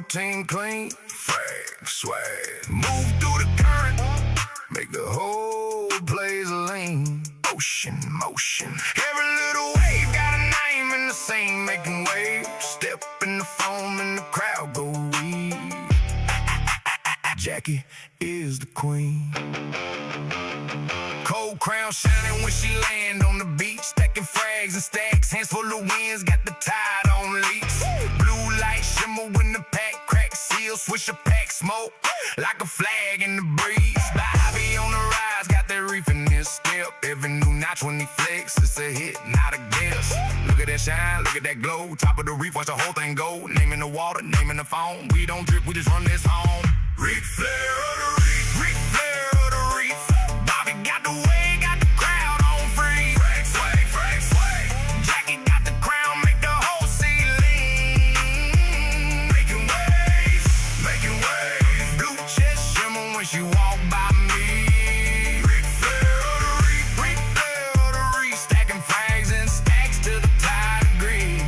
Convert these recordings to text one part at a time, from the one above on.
team clean, frag, swag. Move through the current, make the whole place lean. Ocean, motion. Every little wave got a name in the scene, making waves. Step in the foam and the crowd go weak. Jackie is the queen. Cold crown shining when she land on the beach. Stacking frags and stacks, hands full of winds, got the tide on leaks. Blue light shimmer when the pack crack seal. Swish a pack smoke like a flag in the breeze. Bobby on the rise, got that reef in this step. Every new notch when he flex, it's a hit, not a guess. Look at that shine, look at that glow. Top of the reef, watch the whole thing go. Name in the water, name in the phone. We don't drip, we just run this home. Reef, Flair of the reef, Reef, Flair of the reef. Bobby got the way, got the crowd on free. Frag, swag, frag, swag. Jackie got the crown, make the whole sea lean. Making waves, making waves. Blue chest shimmer when she walk by me. Reef, Flair of the reef, Reef, Flair of the reef. Stacking frags and stacks to the tide agree.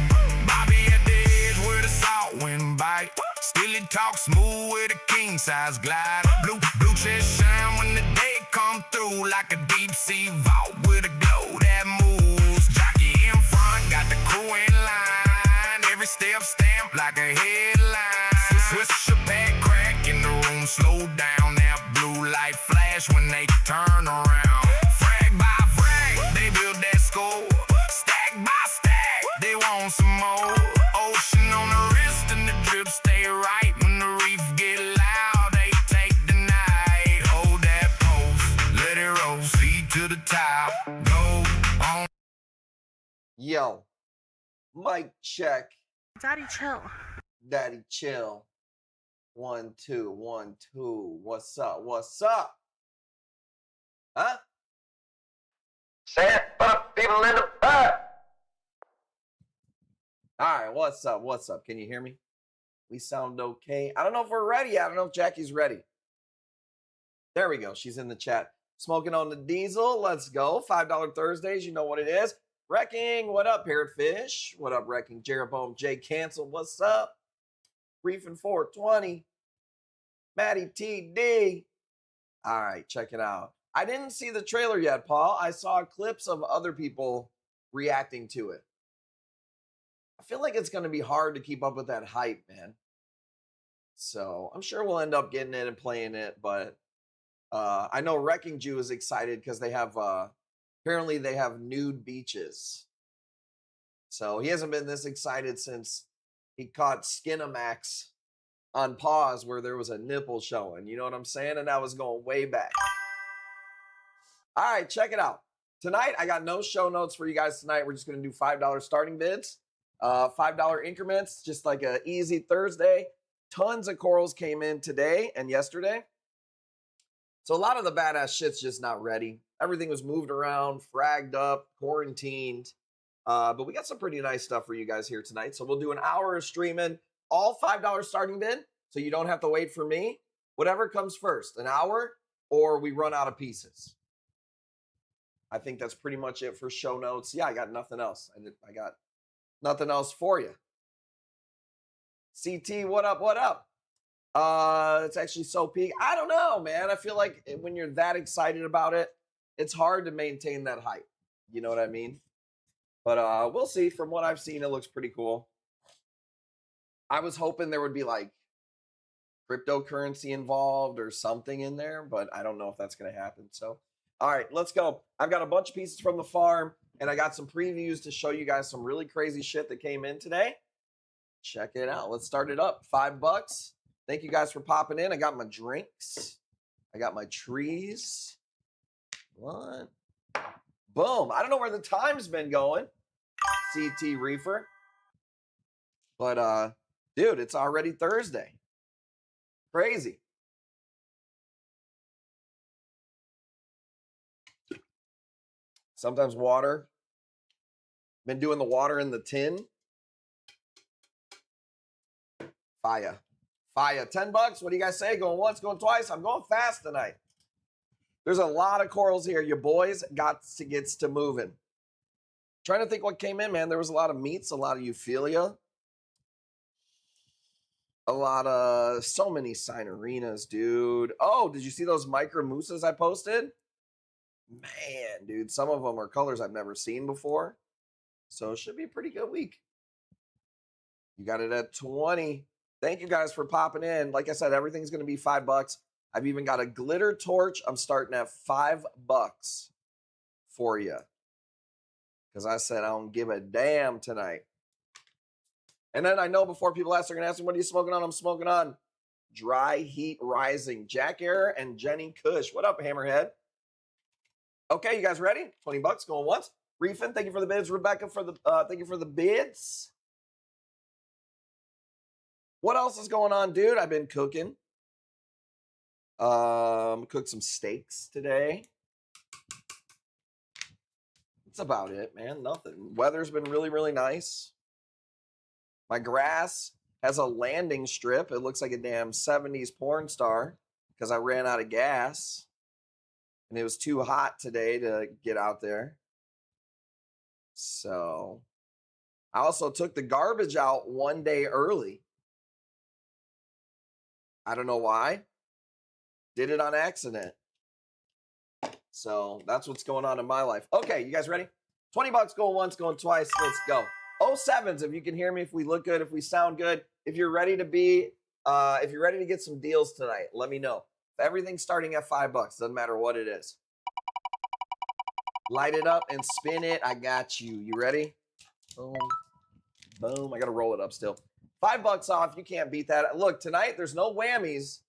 Bobby at the edge where the salt wind bite. Still he talk smooth with a king size glide. Blue chest shine when the day come through like a deep sea vault with a glow that moves. Jockey in front, got the crew in line. Every step stamped like a headline. Swish a pack crack in the room, slow down. That blue light flash when they turn around. Frag by frag, they build that score. Stack by stack, they want some more. Ocean on the wrist and the drip stay right. When the reef get loud, they take the night. Hold that pose, let it roll. Feet to the top, go on. Yo, mic check. Daddy, chill. Daddy, chill. 1, 2, 1, 2. What's up? What's up? Huh? Say it for the people in the back. All right, what's up? What's up? Can you hear me? We sound okay. I don't know if we're ready. I don't know if Jackie's ready. There we go. She's in the chat. Smoking on the diesel. Let's go. $5 Thursdays. You know what it is. Wrecking. What up, Parrotfish? What up, Wrecking? Jeroboam J. Cancel. What's up? Reef and 420. Maddie TD. All right, check it out. I didn't see the trailer yet, Paul. I saw clips of other people reacting to it. I feel like it's going to be hard to keep up with that hype, man. So I'm sure we'll end up getting it and playing it. But I know Wrecking Jew is excited because they have, apparently they have nude beaches. So he hasn't been this excited since he caught Skinamax on pause where there was a nipple showing. You know what I'm saying? And that was going way back. All right, check it out. Tonight, I got no show notes for you guys tonight. We're just going to do $5 starting bids. $5 increments, just like an easy Thursday. Tons of corals came in today and yesterday. So a lot of the badass shit's just not ready. Everything was moved around, fragged up, quarantined. But we got some pretty nice stuff for you guys here tonight. So we'll do an hour of streaming, all $5 starting bid. So you don't have to wait for me. Whatever comes first, an hour or we run out of pieces. I think that's pretty much it for show notes. Yeah, I got nothing else. I got nothing else for you. CT, what up, what up? It's actually so peak. I don't know, man. I feel like when you're that excited about it, it's hard to maintain that hype. You know what I mean? But we'll see. From what I've seen, it looks pretty cool. I was hoping there would be like cryptocurrency involved or something in there, but I don't know if that's going to happen. So, all right, let's go. I've got a bunch of pieces from the farm, and I got some previews to show you guys some really crazy shit that came in today. Check it out. Let's start it up. $5. Thank you guys for popping in. I got my drinks. I got my trees. What? Boom. I don't know where the time's been going. CT Reefer. But, dude, it's already Thursday. Crazy. Sometimes water. Been doing the water in the tin. Fire. Fire. $10. What do you guys say? Going once, going twice. I'm going fast tonight. There's a lot of corals here. Your boys gets to moving. Trying to think what came in, man. There was a lot of meats, a lot of euphilia. So many Signerinas, dude. Oh, did you see those micro mooses I posted? Man, dude, some of them are colors I've never seen before. So it should be a pretty good week. You got it at 20. Thank you guys for popping in. Like I said, everything's going to be $5. I've even got a glitter torch. I'm starting at $5 for you. Because I said I don't give a damn tonight. And then I know before people ask, they're going to ask me, what are you smoking on? I'm smoking on Dry Heat Rising. Jack Air and Jenny Kush. What up, Hammerhead? Okay, you guys ready? 20 bucks going once. Reefin, thank you for the bids. Rebecca, thank you for the bids. What else is going on, dude? I've been cooking. Cooked some steaks today. That's about it, man. Nothing. Weather's been really, really nice. My grass has a landing strip. It looks like a damn 70s porn star because I ran out of gas. And it was too hot today to get out there. So I also took the garbage out one day early. I don't know why. Did it on accident. So that's what's going on in my life. Okay, you guys ready? 20 bucks going once, going twice. Let's go. 07s, if you can hear me, if we look good, if we sound good, if you're ready to get some deals tonight, let me know. Everything's starting at $5, doesn't matter what it is. Light it up and spin it. I got you. You ready? Boom. Boom. I got to roll it up still. $5 off. You can't beat that. Look, tonight there's no whammies.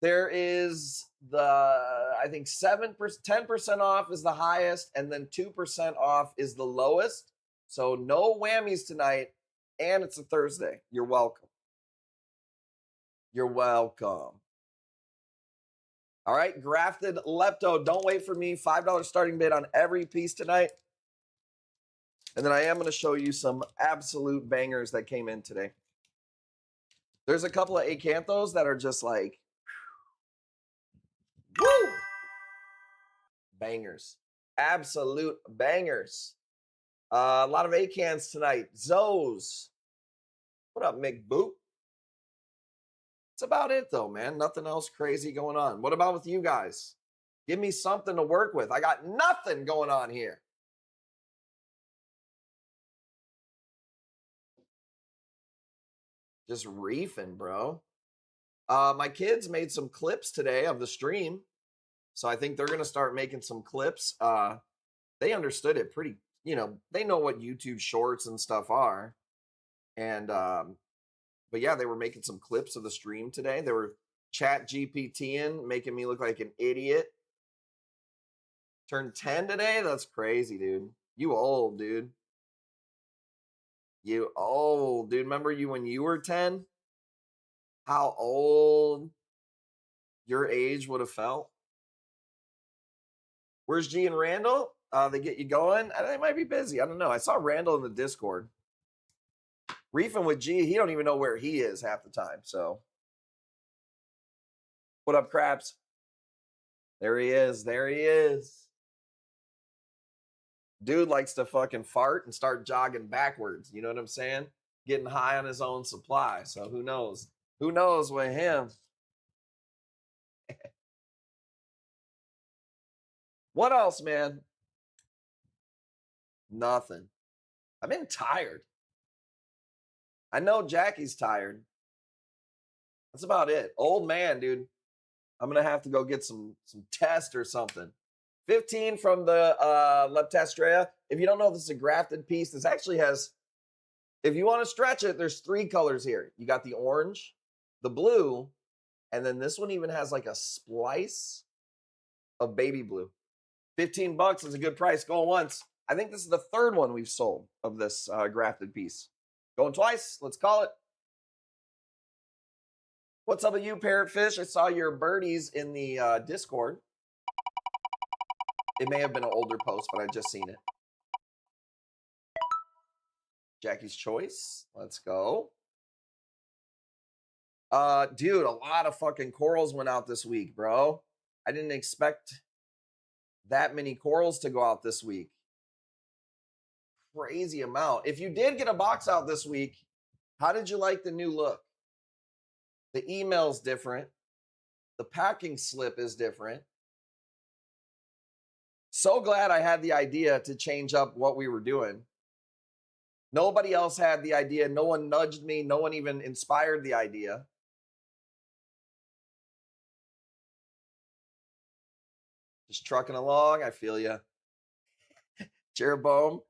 There is I think 10% off is the highest, and then 2% off is the lowest. So no whammies tonight, and it's a Thursday. You're welcome. You're welcome. All right, Grafted Lepto. Don't wait for me. $5 starting bid on every piece tonight. And then I am going to show you some absolute bangers that came in today. There's a couple of acanthos that are just like, woo! Bangers. Absolute bangers. A lot of acans tonight. Zoes. What up, Mick Boot? That's about it, though, man. Nothing else crazy going on. What about with you guys? Give me something to work with. I got nothing going on here. Just reefing, bro. My kids made some clips today of the stream. So I think they're going to start making some clips. They understood it pretty, they know what YouTube shorts and stuff are. And, but yeah, they were making some clips of the stream today. They were chat GPTing, making me look like an idiot. Turned 10 today? That's crazy, dude. You old, dude. You old, dude. Remember you when you were 10? How old your age would have felt? Where's G and Randall? They get you going? They might be busy. I don't know. I saw Randall in the Discord. Reefing with G, he don't even know where he is half the time. So, what up, Craps? There he is. There he is. Dude likes to fucking fart and start jogging backwards. You know what I'm saying? Getting high on his own supply. So who knows? Who knows with him? What else, man? Nothing. I've been tired. I know Jackie's tired. That's about it. Old man, dude. I'm going to have to go get some test or something. 15 from the Leptastrea. If you don't know, this is a grafted piece. This actually has, if you want to stretch it, there's 3 colors here. You got the orange, the blue, and then this one even has like a splice of baby blue. $15 is a good price. Going once. I think this is the 3rd one we've sold of this grafted piece. Going twice. Let's call it. What's up with you, Parrotfish? I saw your birdies in the Discord. It may have been an older post, but I just seen it. Jackie's Choice. Let's go. Dude, a lot of fucking corals went out this week, bro. I didn't expect that many corals to go out this week. Crazy amount. If you did get a box out this week, how did you like the new look? The email's different. The packing slip is different. So glad I had the idea to change up what we were doing. Nobody else had the idea. No one nudged me. No one even inspired the idea. Just trucking along. I feel you. Jeroboam,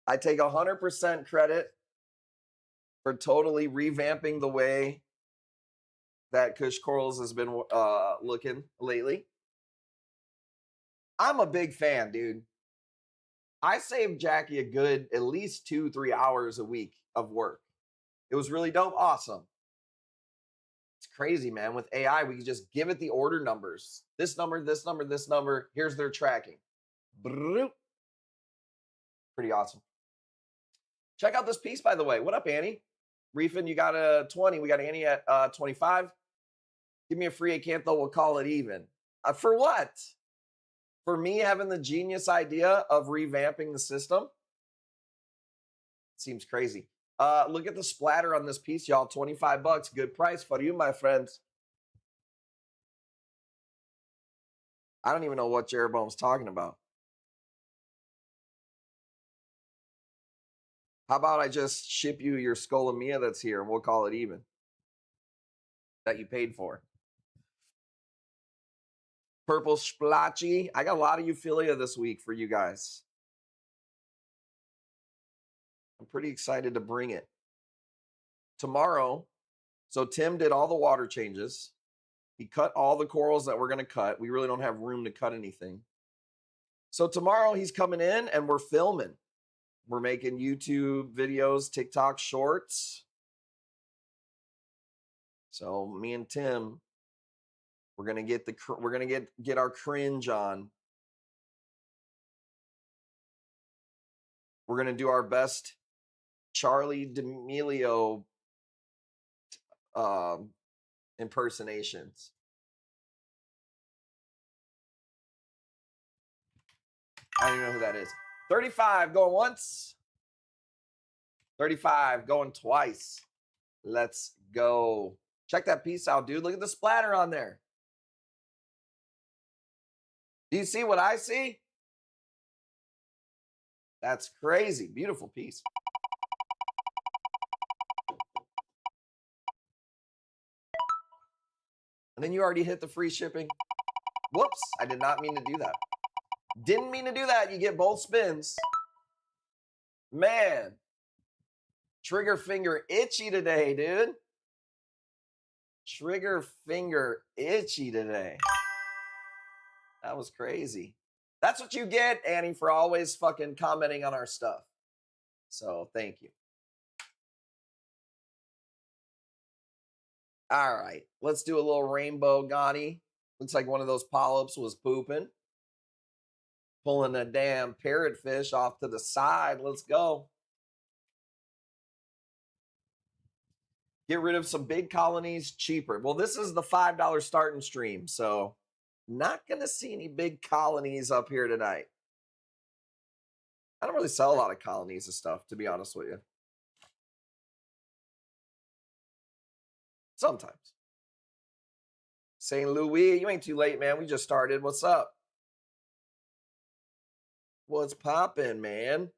I take 100% credit for totally revamping the way that Kush Corals has been looking lately. I'm a big fan, dude. I saved Jackie a good at least 2-3 hours a week of work. It was really dope. Awesome. It's crazy, man. With AI, we can just give it the order numbers. This number, this number, this number. Here's their tracking. Pretty awesome. Check out this piece, by the way. What up, Annie? Reefin, you got a 20. We got Annie at 25. Give me a free Acantho. We'll call it even. For what? For me having the genius idea of revamping the system? Seems crazy. Look at the splatter on this piece, y'all. 25 bucks. Good price for you, my friends. I don't even know what Jeroboam's talking about. How about I just ship you your Scolamia that's here and we'll call it even? That you paid for. Purple splotchy. I got a lot of Euphilia this week for you guys. I'm pretty excited to bring it. Tomorrow, so Tim did all the water changes. He cut all the corals that we're going to cut. We really don't have room to cut anything. So tomorrow he's coming in and we're filming. We're making YouTube videos, TikTok shorts. So me and Tim, we're gonna get our cringe on. We're gonna do our best Charlie D'Amelio impersonations. I don't even know who that is. 35 going once. 35 going twice. Let's go. Check that piece out, dude. Look at the splatter on there. Do you see what I see? That's crazy. Beautiful piece. And then you already hit the free shipping. Whoops, I did not mean to do that. Didn't mean to do that. You get both spins. Man. Trigger finger itchy today, dude. Trigger finger itchy today. That was crazy. That's what you get, Annie, for always fucking commenting on our stuff. So thank you. All right, let's do a little rainbow Ghani. Looks like one of those polyps was pooping. Pulling a damn parrotfish off to the side. Let's go. Get rid of some big colonies cheaper. Well, this is the $5 starting stream, so not going to see any big colonies up here tonight. I don't really sell a lot of colonies of stuff, to be honest with you. Sometimes. St. Louis, you ain't too late, man. We just started. What's up? What's poppin', man?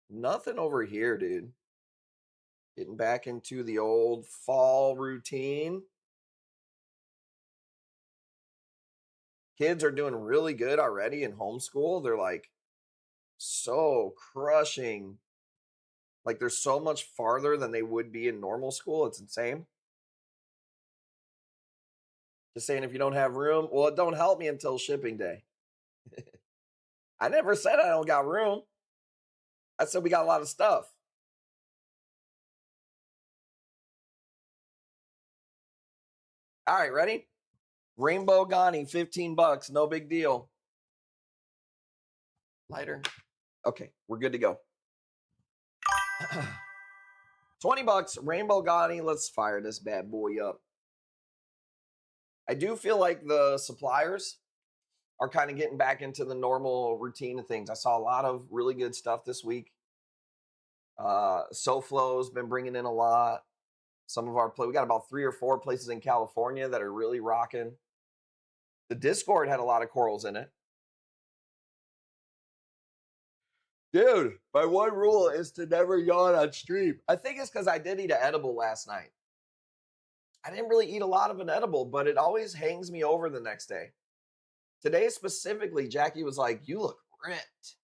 Nothing over here, dude. Getting back into the old fall routine. Kids are doing really good already in homeschool. They're like so crushing. Like they're so much farther than they would be in normal school. It's insane. Just saying, if you don't have room, well, it don't help me until shipping day. I never said I don't got room. I said we got a lot of stuff. All right, ready? Rainbow Ghani, 15 bucks, no big deal. Lighter. Okay, we're good to go. 20 bucks, Rainbow Ghani. Let's fire this bad boy up. I do feel like the suppliers are kind of getting back into the normal routine of things. I saw a lot of really good stuff this week. SoFlo's been bringing in a lot. Some of our we got about 3 or 4 places in California that are really rocking. The Discord had a lot of corals in it. Dude, my one rule is to never yawn on stream. I think it's because I did eat an edible last night. I didn't really eat a lot of an edible, but it always hangs me over the next day. Today specifically, Jackie was like, "You look ripped."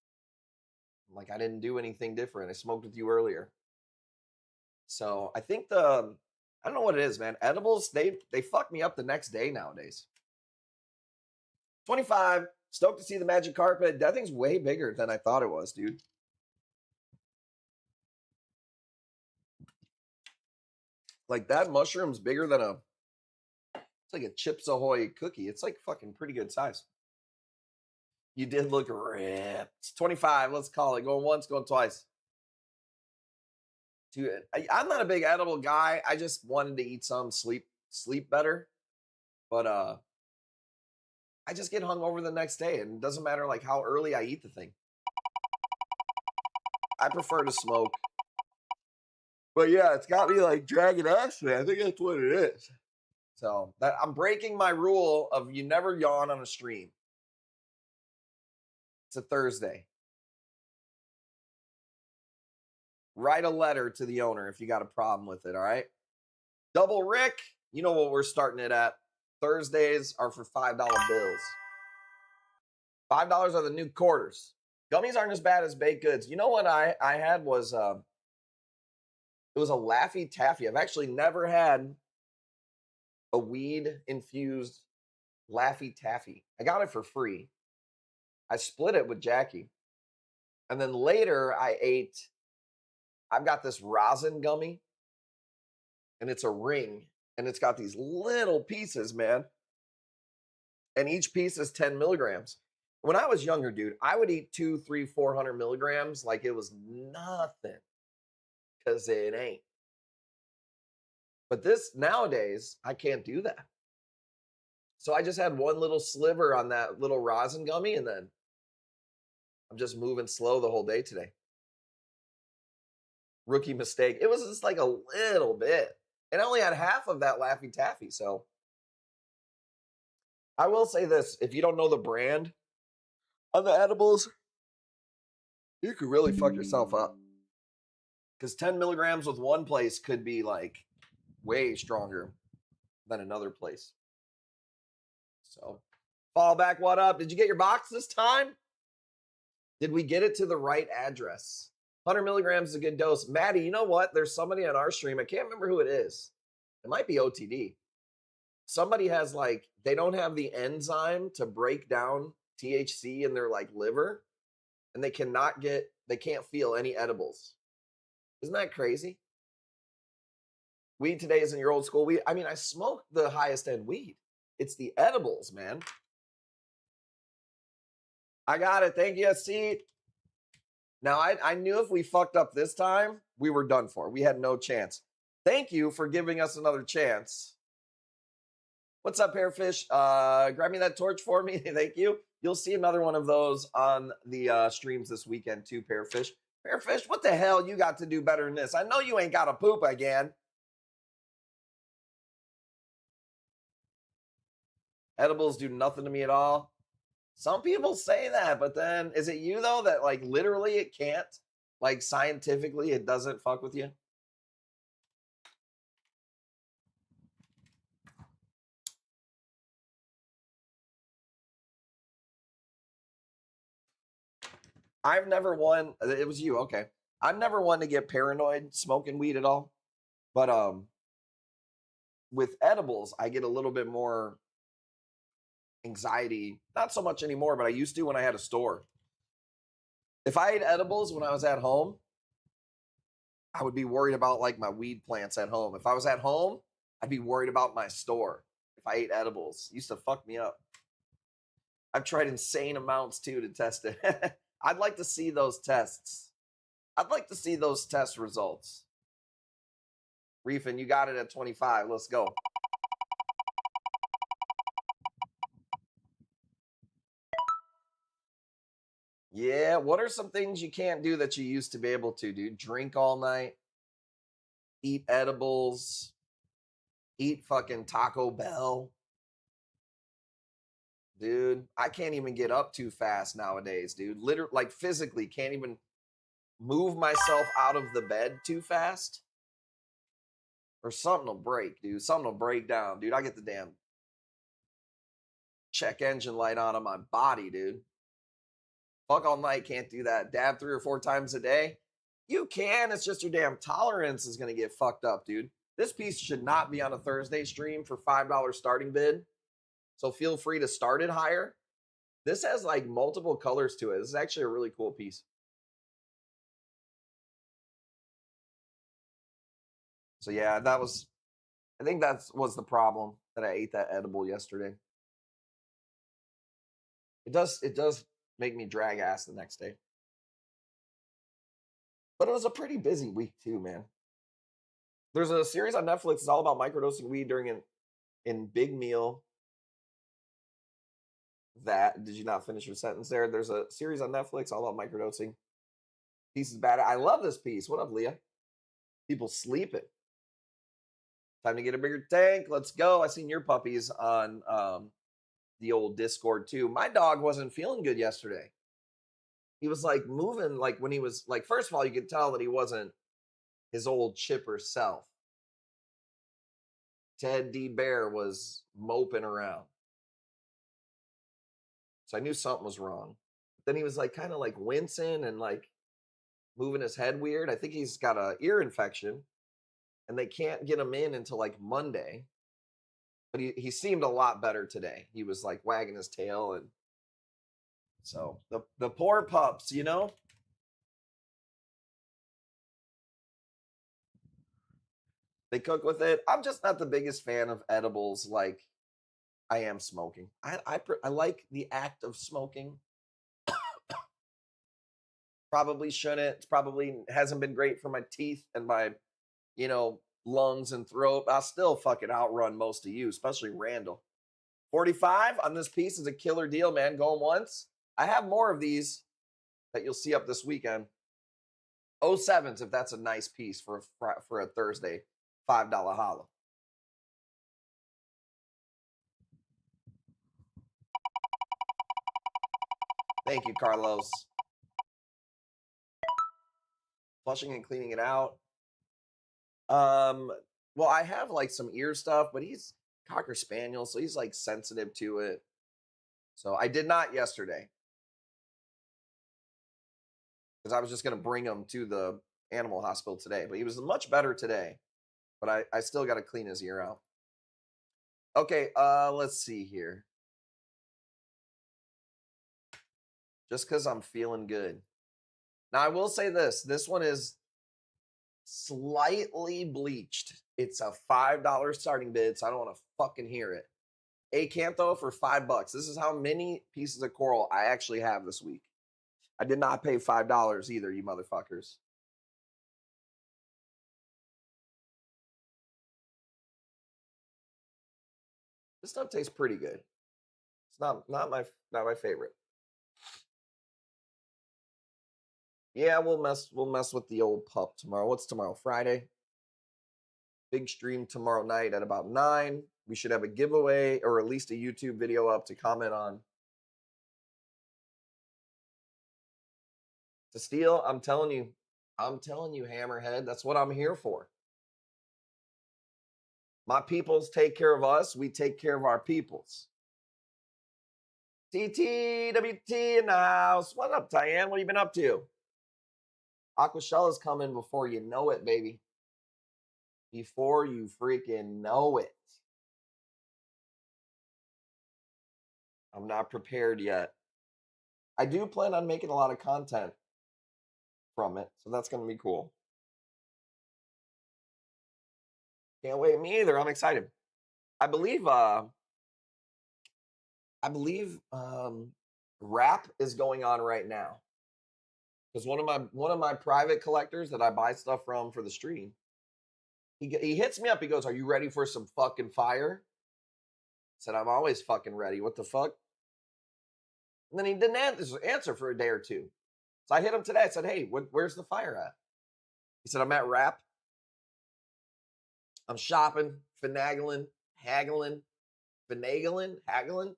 I'm like, I didn't do anything different. I smoked with you earlier. So I think I don't know what it is, man. Edibles, they fuck me up the next day nowadays. 25, stoked to see the magic carpet. That thing's way bigger than I thought it was, dude. Like that mushroom's bigger than it's like a Chips Ahoy cookie. It's like fucking pretty good size. You did look ripped. 25, let's call it. Going once, going twice. Dude, I'm not a big edible guy. I just wanted to eat some, sleep better. But I just get hungover the next day, and it doesn't matter like how early I eat the thing. I prefer to smoke. But yeah, it's got me like dragging ass, man. I think that's what it is. So that I'm breaking my rule of you never yawn on a stream. It's a Thursday. Write a letter to the owner if you got a problem with it, all right? Double Rick, you know what we're starting it at. Thursdays are for $5 bills. $5 are the new quarters. Gummies aren't as bad as baked goods. You know what I had was it was a Laffy Taffy. I've actually never had a weed-infused Laffy Taffy. I got it for free. I split it with Jackie. And then later I've got this rosin gummy. And it's a ring. And it's got these little pieces, man. And each piece is 10 milligrams. When I was younger, dude, I would eat 200, 300, 400 milligrams like it was nothing. Because it ain't. But this, nowadays, I can't do that. So I just had one little sliver on that little rosin gummy, and then I'm just moving slow the whole day today. Rookie mistake. It was just like a little bit. And I only had half of that Laffy Taffy, so. I will say this, if you don't know the brand on the edibles, you could really fuck yourself up. Because 10 milligrams with one place could be like way stronger than another place. So, Fallback, what up? Did you get your box this time? Did we get it to the right address? 100 milligrams is a good dose. Maddie, you know what? There's somebody on our stream. I can't remember who it is. It might be OTD. Somebody has like, they don't have the enzyme to break down THC in their like liver. And they can't feel any edibles. Isn't that crazy? Weed today isn't your old school weed. I mean, I smoke the highest end weed. It's the edibles, man. I got it. Thank you, see. Now, I knew if we fucked up this time, we were done for. We had no chance. Thank you for giving us another chance. What's up, Pearfish? Grab me that torch for me. Thank you. You'll see another one of those on the streams this weekend too, Pearfish. Pearfish, what the hell you got to do better than this? I know you ain't got to poop again. Edibles do nothing to me at all. Some people say that, but then is it you though that like literally it can't? Like scientifically it doesn't fuck with you? I've never won. It was you, okay. I've never one to get paranoid smoking weed at all. But with edibles, I get a little bit more anxiety. Not so much anymore, but I used to when I had a store. If I ate edibles when I was at home, I would be worried about like my weed plants at home. If I was at home, I'd be worried about my store. If I ate edibles, it used to fuck me up. I've tried insane amounts too to test it. I'd like to see those tests. I'd like to see those test results. Reef, and you got it at 25. Let's go. Yeah, what are some things you can't do that you used to be able to do? Drink all night. eat edibles, eat fucking Taco Bell. Dude, I can't even get up too fast nowadays, dude. Literally, like physically, can't even move myself out of the bed too fast. Or something will break, dude. Something will break down, dude. I get the damn check engine light on my body, dude. Fuck all night, can't do that. Dab 3 or 4 times a day. You can, it's just your damn tolerance is gonna get fucked up, dude. This piece should not be on a Thursday stream for $5 starting bid. So feel free to start it higher. This has like multiple colors to it. This is actually a really cool piece. So yeah, I think that was the problem that I ate that edible yesterday. It does make me drag ass the next day. But it was a pretty busy week too, man. There's a series on Netflix. It's all about microdosing weed during in big meal. That did you not finish your sentence there? There's a series on Netflix all about microdosing. Piece is bad. I love this piece. What up, Leah? People sleeping. Time to get a bigger tank. Let's go. I seen your puppies on the old Discord too. My dog wasn't feeling good yesterday. He was like moving, like when he was like, first of all, you could tell that he wasn't his old chipper self. Ted D. Bear was moping around. So I knew something was wrong. But then he was like kind of like wincing and like moving his head weird. I think he's got an ear infection and they can't get him in until like Monday. But he seemed a lot better today. He was like wagging his tail, and so the poor pups, you know. They cook with it. I'm just not the biggest fan of edibles like I am smoking. I like the act of smoking. Probably shouldn't. It's probably hasn't been great for my teeth and my, lungs and throat. I'll still fucking outrun most of you, especially Randall. 45 on this piece is a killer deal, man. Going once. I have more of these that you'll see up this weekend. 07s, if that's a nice piece for a Thursday, $5 holla. Thank you, Carlos. Flushing and cleaning it out. Well, I have like some ear stuff, but he's Cocker Spaniel, so he's like sensitive to it. So I did not yesterday because I was just going to bring him to the animal hospital today, but he was much better today. But I still got to clean his ear out. Okay, let's see here. Just because I'm feeling good. Now, I will say this. This one is slightly bleached. It's a $5 starting bid, so I don't want to fucking hear it. Acantho for $5. This is how many pieces of coral I actually have this week. I did not pay $5 either, you motherfuckers. This stuff tastes pretty good. It's not my favorite. Yeah, we'll mess with the old pup tomorrow. What's tomorrow? Friday. Big stream tomorrow night at about 9. We should have a giveaway or at least a YouTube video up to comment on. To steal, I'm telling you, Hammerhead, that's what I'm here for. My peoples take care of us, we take care of our peoples. TTWT in the house. What up, Tyann? What have you been up to? Aquashell is coming before you know it, baby. Before you freaking know it. I'm not prepared yet. I do plan on making a lot of content from it, so that's going to be cool. Can't wait. Me either. I'm excited. I believe rap is going on right now. Because one of my private collectors that I buy stuff from for the stream, he hits me up. He goes, "Are you ready for some fucking fire?" I said, "I'm always fucking ready. What the fuck?" And then he didn't answer for a day or two. So I hit him today. I said, "Hey, where's the fire at?" He said, "I'm at rap." I'm shopping, finagling, haggling, haggling,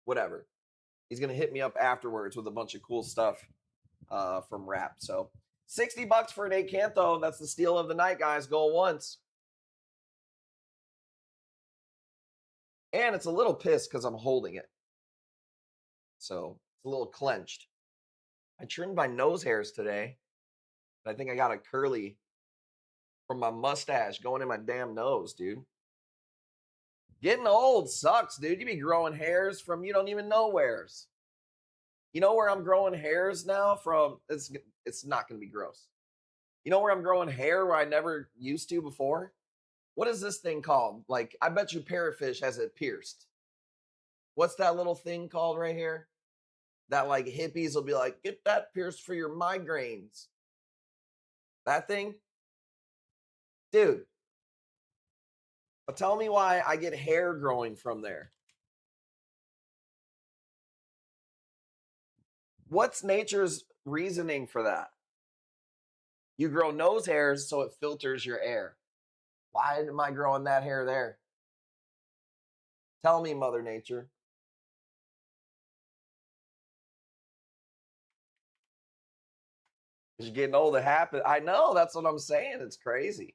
whatever. He's gonna hit me up afterwards with a bunch of cool stuff from Rap. So $60 for an Acanto. That's the steal of the night, guys. Go once. And it's a little pissed because I'm holding it. So it's a little clenched. I trimmed my nose hairs today. I think I got a curly from my mustache going in my damn nose, dude. Getting old sucks, dude. You be growing hairs from you don't even know where's. You know where I'm growing hairs now from? It's not going to be gross. You know where I'm growing hair where I never used to before? What is this thing called? Like, I bet you Parrotfish has it pierced. What's that little thing called right here? That like hippies will be like, get that pierced for your migraines. That thing? Dude. But tell me why I get hair growing from there. What's nature's reasoning for that? You grow nose hairs so it filters your air. Why am I growing that hair there? Tell me, Mother Nature. You're getting old to happen. I know, that's what I'm saying. It's crazy.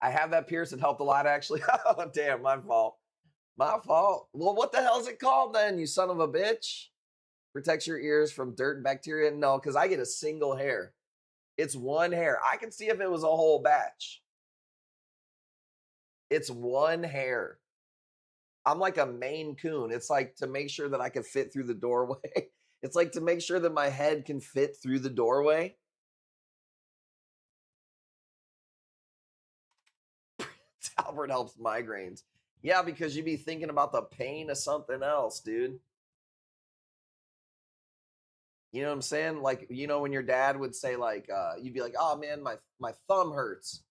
I have that pierced. It helped a lot, actually. Oh, damn, my fault. My fault. Well, what the hell is it called then, you son of a bitch? Protects your ears from dirt and bacteria? No, because I get a single hair. It's one hair. I can see if it was a whole batch. It's one hair. I'm like a Maine Coon. It's like to make sure that I can fit through the doorway. It's like to make sure that my head can fit through the doorway. Albert helps migraines. Yeah, because you'd be thinking about the pain of something else, dude. You know what I'm saying? Like, you know, when your dad would say, like, you'd be like, oh man, my thumb hurts.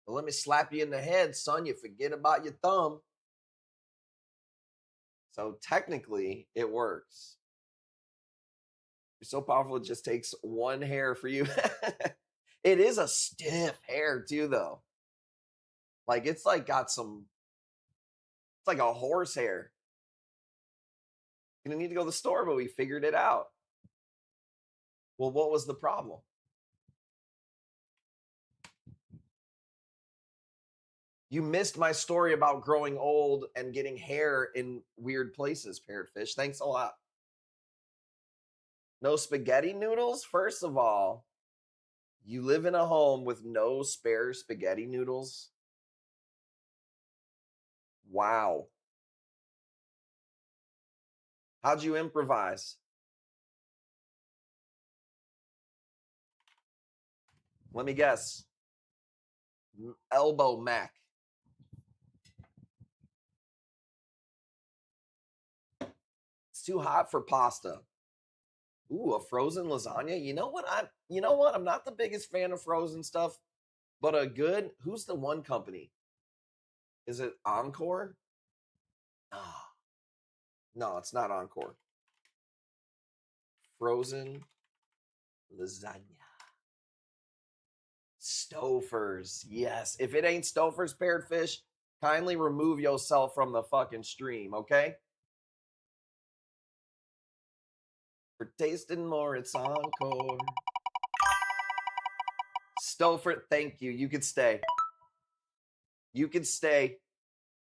Well, let me slap you in the head, son. You forget about your thumb. So technically, it works. You're so powerful, it just takes one hair for you. It is a stiff hair, too, though. Like, it's like got some, it's like a horse hair. Gonna need to go to the store, but we figured it out. Well, what was the problem? You missed my story about growing old and getting hair in weird places, Parrotfish. Thanks a lot. No spaghetti noodles? First of all, you live in a home with no spare spaghetti noodles? Wow. How'd you improvise? Let me guess. Elbow mac. It's too hot for pasta. Ooh, a frozen lasagna. You know what? I'm not the biggest fan of frozen stuff, but a good, who's the one company? Is it Encore? Ah, no, it's not Encore. Frozen lasagna. Stouffer's. Yes. If it ain't Stouffer's, Parrotfish, kindly remove yourself from the fucking stream, okay? For tasting more, it's Encore. Stouffer, thank you. You could stay. You could stay.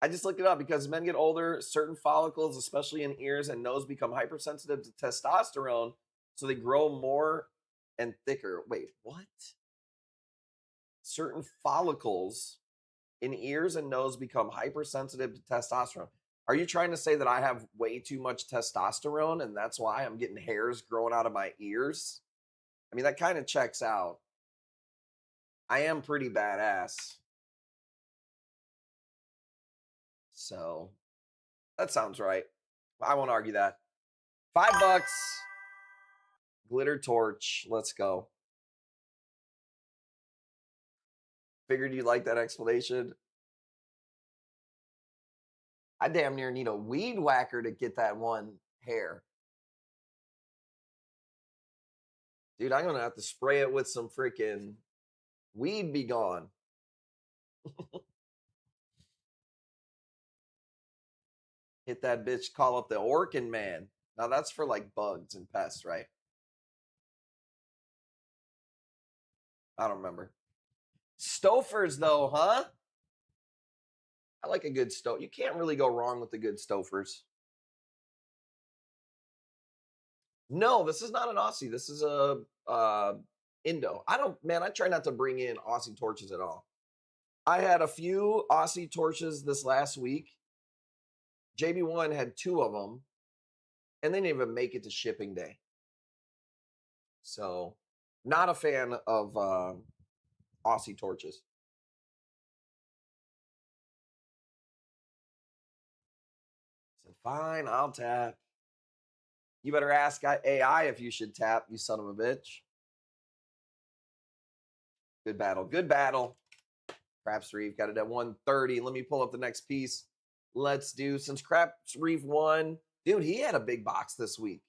I just looked it up because men get older, certain follicles, especially in ears and nose, become hypersensitive to testosterone, so they grow more and thicker. Wait, what? Certain follicles in ears and nose become hypersensitive to testosterone. Are you trying to say that I have way too much testosterone and that's why I'm getting hairs growing out of my ears? I mean, that kind of checks out. I am pretty badass. So that sounds right. I won't argue that. $5. Glitter torch. Let's go. Figured you'd like that explanation. I damn near need a weed whacker to get that one hair. Dude, I'm going to have to spray it with some freaking We'd be gone. Hit that bitch, call up the Orkin man. Now that's for like bugs and pests, right? I don't remember. Stofers though, huh? I like a good stof. You can't really go wrong with the good Stofers. No, this is not an Aussie. This is a Indo. I try not to bring in Aussie torches at all. I had a few Aussie torches this last week. JB1 had 2 of them, and they didn't even make it to shipping day. So, not a fan of Aussie torches. I said, fine, I'll tap. You better ask AI if you should tap, you son of a bitch. Good battle. Good battle. Craps Reef got it at 130. Let me pull up the next piece. Let's do, since Craps Reef won, dude, he had a big box this week.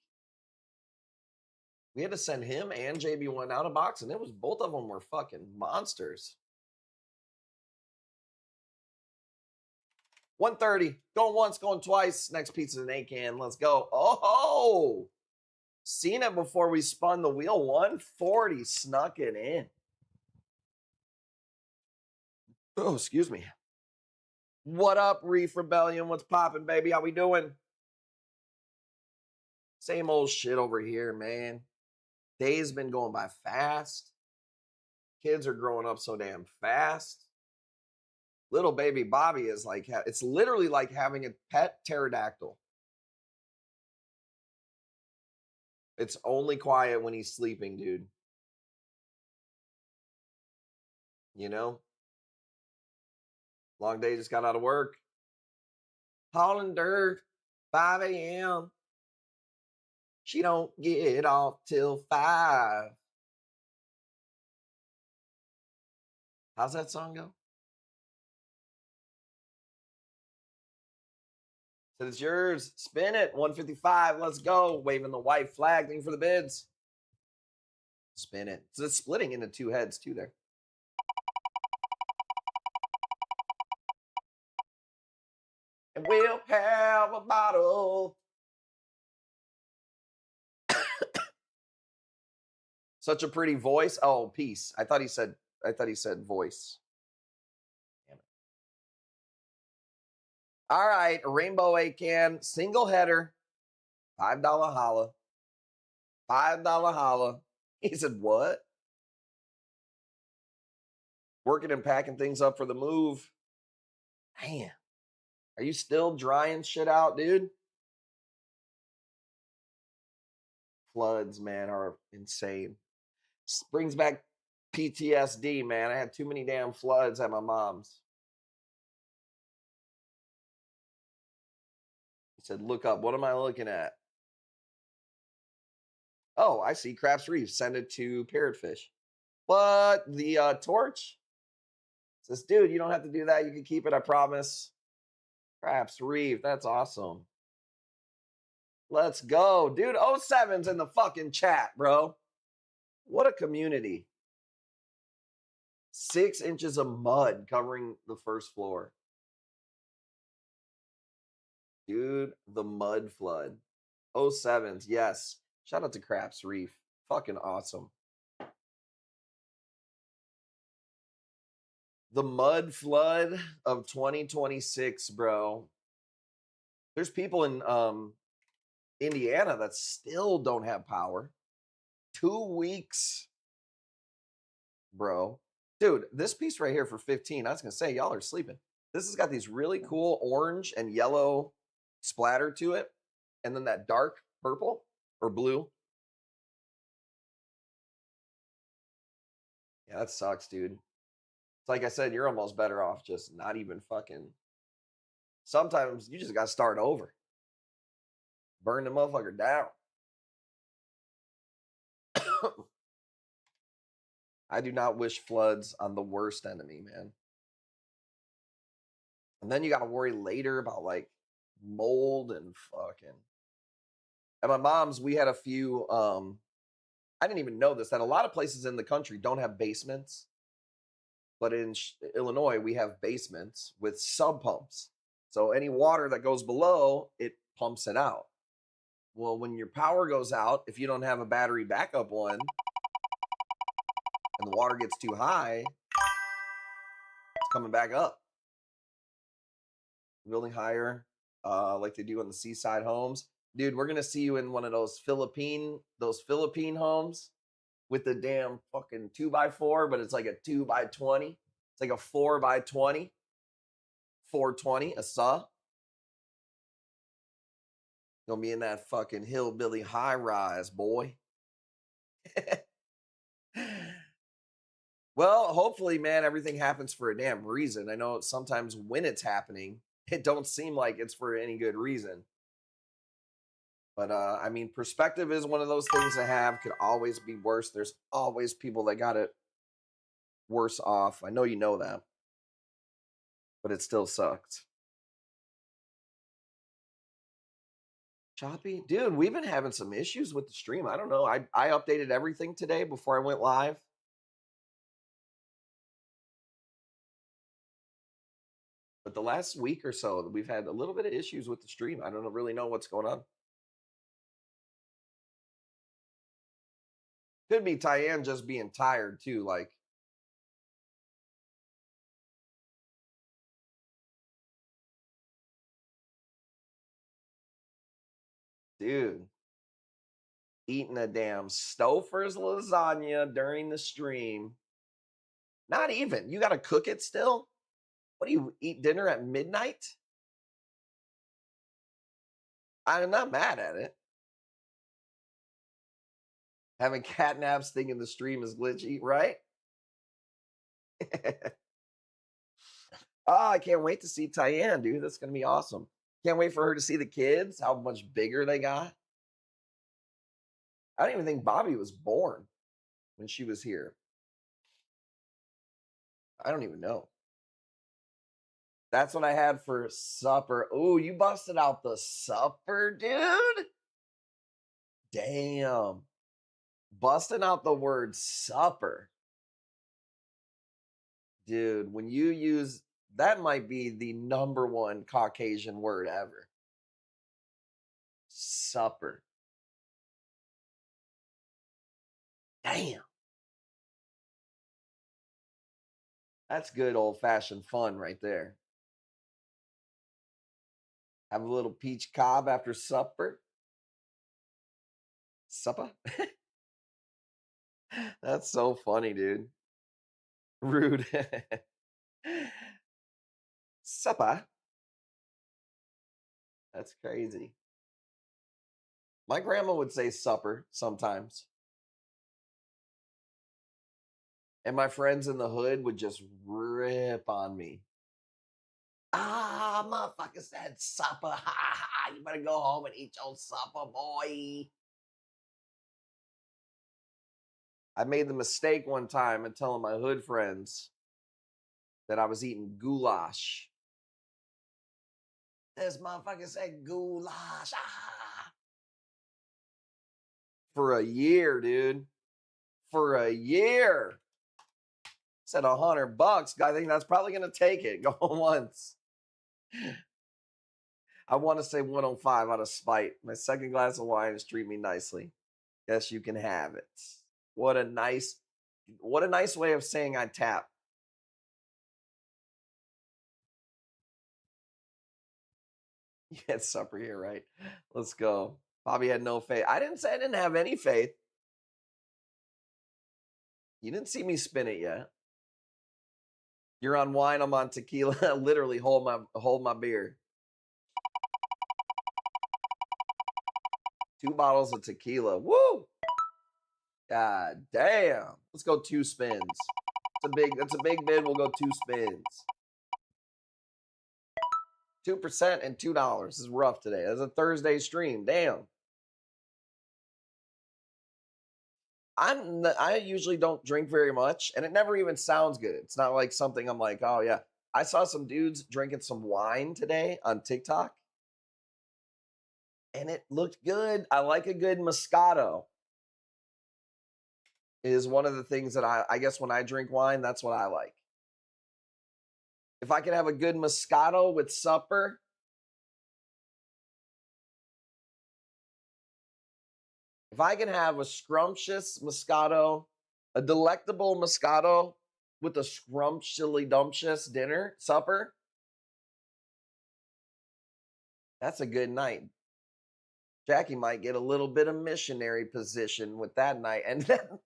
We had to send him and JB1 out of box, and it was both of them were fucking monsters. 130. Going once, going twice. Next piece is an A-can. Let's go. Oh! Seen it before we spun the wheel. 140 snuck it in. Oh, excuse me. What up, Reef Rebellion? What's popping, baby? How we doing? Same old shit over here, man. Day's been going by fast. Kids are growing up so damn fast. Little baby Bobby is like, it's literally like having a pet pterodactyl. It's only quiet when he's sleeping, dude. You know? Long day, just got out of work. Hauling dirt, 5 a.m. She don't get off till 5. How's that song go? Said it's yours. Spin it. 155. Let's go. Waving the white flag. Thank you for the bids. Spin it. So it's splitting into 2 heads too there. And we'll have a bottle. Such a pretty voice. Oh, peace. I thought he said voice. Damn it. All right, a rainbow A-can, single header, $5 holla. $5 holla. He said, what? Working and packing things up for the move. Man, are you still drying shit out, dude? Floods, man, are insane. Brings back PTSD, man. I had too many damn floods at my mom's. He said, look up. What am I looking at? Oh, I see. Craps Reef. Send it to Parrotfish. What? The torch? Says, dude, you don't have to do that. You can keep it, I promise. Craps Reef. That's awesome. Let's go. Dude, 07's in the fucking chat, bro. What a community. 6 inches of mud covering the first floor. Dude, the mud flood. 07's, yes. Shout out to Craps Reef. Fucking awesome. The mud flood of 2026, bro. There's people in Indiana that still don't have power. 2 weeks, bro. Dude, this piece right here for 15, I was going to say, y'all are sleeping. This has got these really cool orange and yellow splatter to it. And then that dark purple or blue. Yeah, that sucks, dude. It's like I said, you're almost better off just not even fucking. Sometimes you just got to start over. Burn the motherfucker down. I do not wish floods on the worst enemy, man. And then you got to worry later about like mold and fucking. At my mom's, we had a few. I didn't even know this, that a lot of places in the country don't have basements. but in Illinois, we have basements with sub pumps. So any water that goes below, it pumps it out. Well, when your power goes out, if you don't have a battery backup one and the water gets too high, it's coming back up. Building higher, like they do in the seaside homes. Dude, we're gonna see you in one of those Philippine homes with the damn fucking 2x4, but it's like a 2x20. It's like a 4x20. 420, a saw. Gonna be in that fucking hillbilly high rise, boy. Well, hopefully, man, everything happens for a damn reason. I know sometimes when it's happening, it don't seem like it's for any good reason. But I mean, perspective is one of those things to have. Could always be worse. There's always people that got it worse off. I know you know that, but it still sucks. Choppy, dude. We've been having some issues with the stream. I don't know. I updated everything today before I went live. But the last week or so, we've had a little bit of issues with the stream. I don't really know what's going on. Could be Tyann just being tired too. Like, dude, eating a damn Stouffer's lasagna during the stream. Not even. You got to cook it still? What do you eat dinner at midnight? I'm not mad at it. Having cat naps thinking the stream is glitchy, right? Oh, I can't wait to see Tyann, dude. That's going to be awesome. Can't wait for her to see the kids, how much bigger they got. I don't even think Bobby was born when she was here. I don't even know. That's what I had for supper. Oh, you busted out the supper, dude? Damn. Busting out the word supper. Dude, when you use, that might be the number one Caucasian word ever. Supper. Damn. That's good old-fashioned fun right there. Have a little peach cobb after supper. Supper? That's so funny, dude. Rude. Supper? That's crazy. My grandma would say supper sometimes. And my friends in the hood would just rip on me. Ah, motherfucker said supper. You better go home and eat your supper, boy. I made the mistake one time of telling my hood friends that I was eating goulash. This motherfucker said goulash. For a year, dude. For a year. Said $100. I think that's probably going to take it. Go once. I want to say 105 out of spite. My second glass of wine is treat me nicely. Guess you can have it. What a nice way of saying I tap. You had supper here, right? Let's go. Bobby had no faith. I didn't say I didn't have any faith. You didn't see me spin it yet. You're on wine, I'm on tequila. Literally hold my beer. 2 bottles of tequila. Woo! God damn. Let's go 2 spins. That's a big bid. We'll go 2 spins. 2% and $2. This is rough today. It's a Thursday stream. Damn. I usually don't drink very much, and it never even sounds good. It's not like something I'm like, oh yeah. I saw some dudes drinking some wine today on TikTok, and it looked good. I like a good Moscato. It is one of the things that I guess when I drink wine, that's what I like. If I could have a good Moscato with supper. If I can have a scrumptious Moscato, a delectable Moscato with a scrumptiously dumptious supper, that's a good night. Jackie might get a little bit of missionary position with that night. And then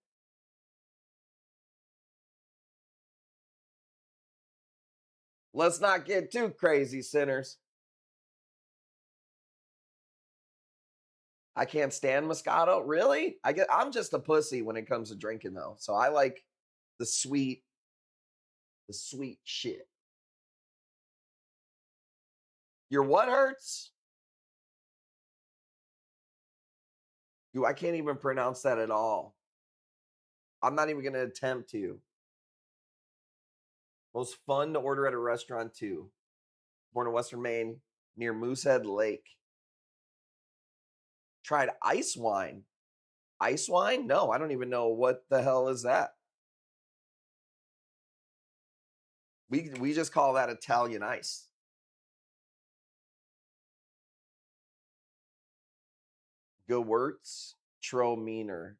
let's not get too crazy, sinners. I can't stand Moscato. Really? I'm just a pussy when it comes to drinking, though. So I like the sweet shit. Your what hurts? Dude, I can't even pronounce that at all. I'm not even going to attempt to. Most fun to order at a restaurant, too. Born in Western Maine, near Moosehead Lake. Tried ice wine. Ice wine? No, I don't even know what the hell is that. We just call that Italian ice. Gewürztraminer.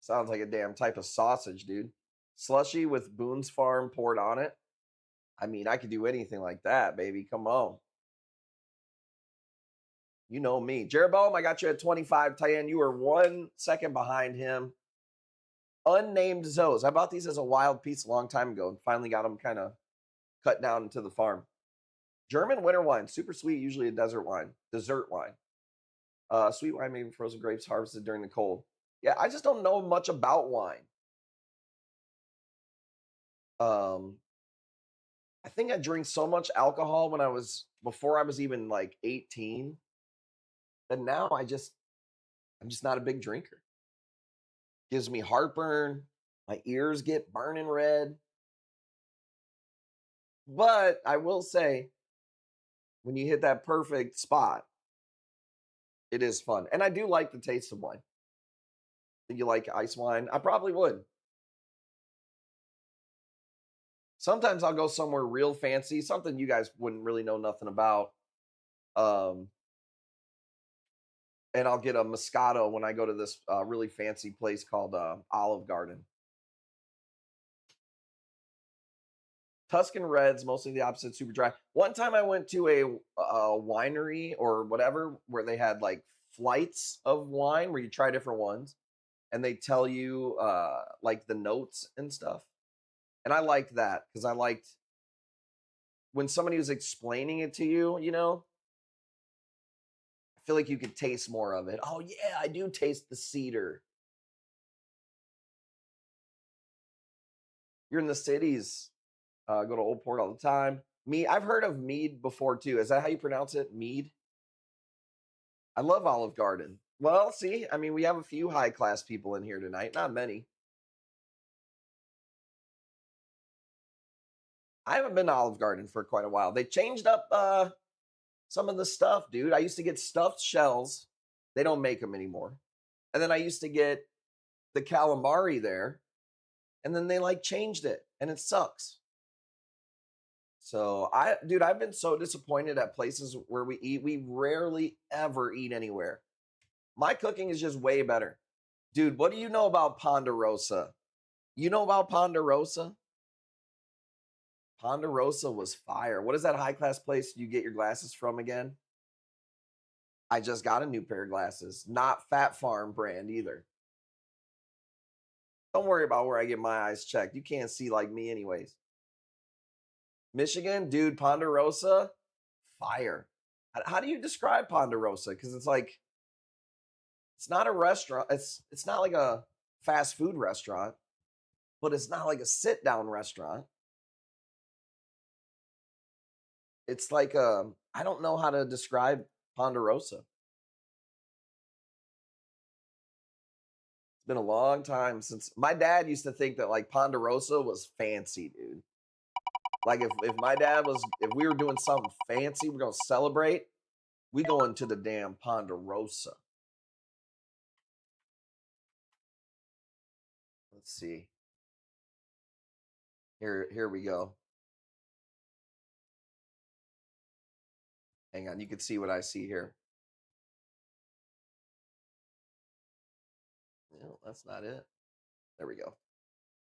Sounds like a damn type of sausage, dude. Slushy with Boone's Farm poured on it. I mean, I could do anything like that, baby. Come on. You know me. Jeroboam, I got you at 25. Tyann, you are 1 second behind him. Unnamed Zoes. I bought these as a wild piece a long time ago and finally got them kind of cut down to the farm. German winter wine. Super sweet, usually a dessert wine. Sweet wine made from frozen grapes harvested during the cold. Yeah, I just don't know much about wine. I think I drink so much alcohol before I was even like 18. But now I'm just not a big drinker. Gives me heartburn. My ears get burning red. But I will say, when you hit that perfect spot, it is fun. And I do like the taste of wine. Think you like ice wine? I probably would. Sometimes I'll go somewhere real fancy, something you guys wouldn't really know nothing about. And I'll get a Moscato when I go to this really fancy place called Olive Garden. Tuscan Reds, mostly the opposite, super dry. One time I went to a winery or whatever where they had like flights of wine where you try different ones and they tell you like the notes and stuff. And I liked that because I liked when somebody was explaining it to you, you know, I feel like you could taste more of it. Oh, yeah, I do taste the cedar. You're in the cities. Go to Old Port all the time. I've heard of Mead before, too. Is that how you pronounce it? Mead? I love Olive Garden. Well, see, I mean, we have a few high-class people in here tonight. Not many. I haven't been to Olive Garden for quite a while. They changed up some of the stuff, dude. I used to get stuffed shells. They don't make them anymore. And then I used to get the calamari there. And then they like changed it. And it sucks. So I've been so disappointed at places where we eat. We rarely ever eat anywhere. My cooking is just way better. Dude, what do you know about Ponderosa? You know about Ponderosa? Ponderosa was fire. What is that high-class place you get your glasses from again? I just got a new pair of glasses. Not Fat Farm brand either. Don't worry about where I get my eyes checked. You can't see like me anyways. Michigan, dude, Ponderosa, fire. How do you describe Ponderosa? Because it's like, it's not a restaurant. It's not like a fast food restaurant, but it's not like a sit-down restaurant. It's like I don't know how to describe Ponderosa. It's been a long time since my dad used to think that like Ponderosa was fancy, dude. Like if my dad was, if we were doing something fancy, we're gonna celebrate, we go into the damn Ponderosa. Let's see. Here we go. Hang on, you can see what I see here. No, that's not it. There we go.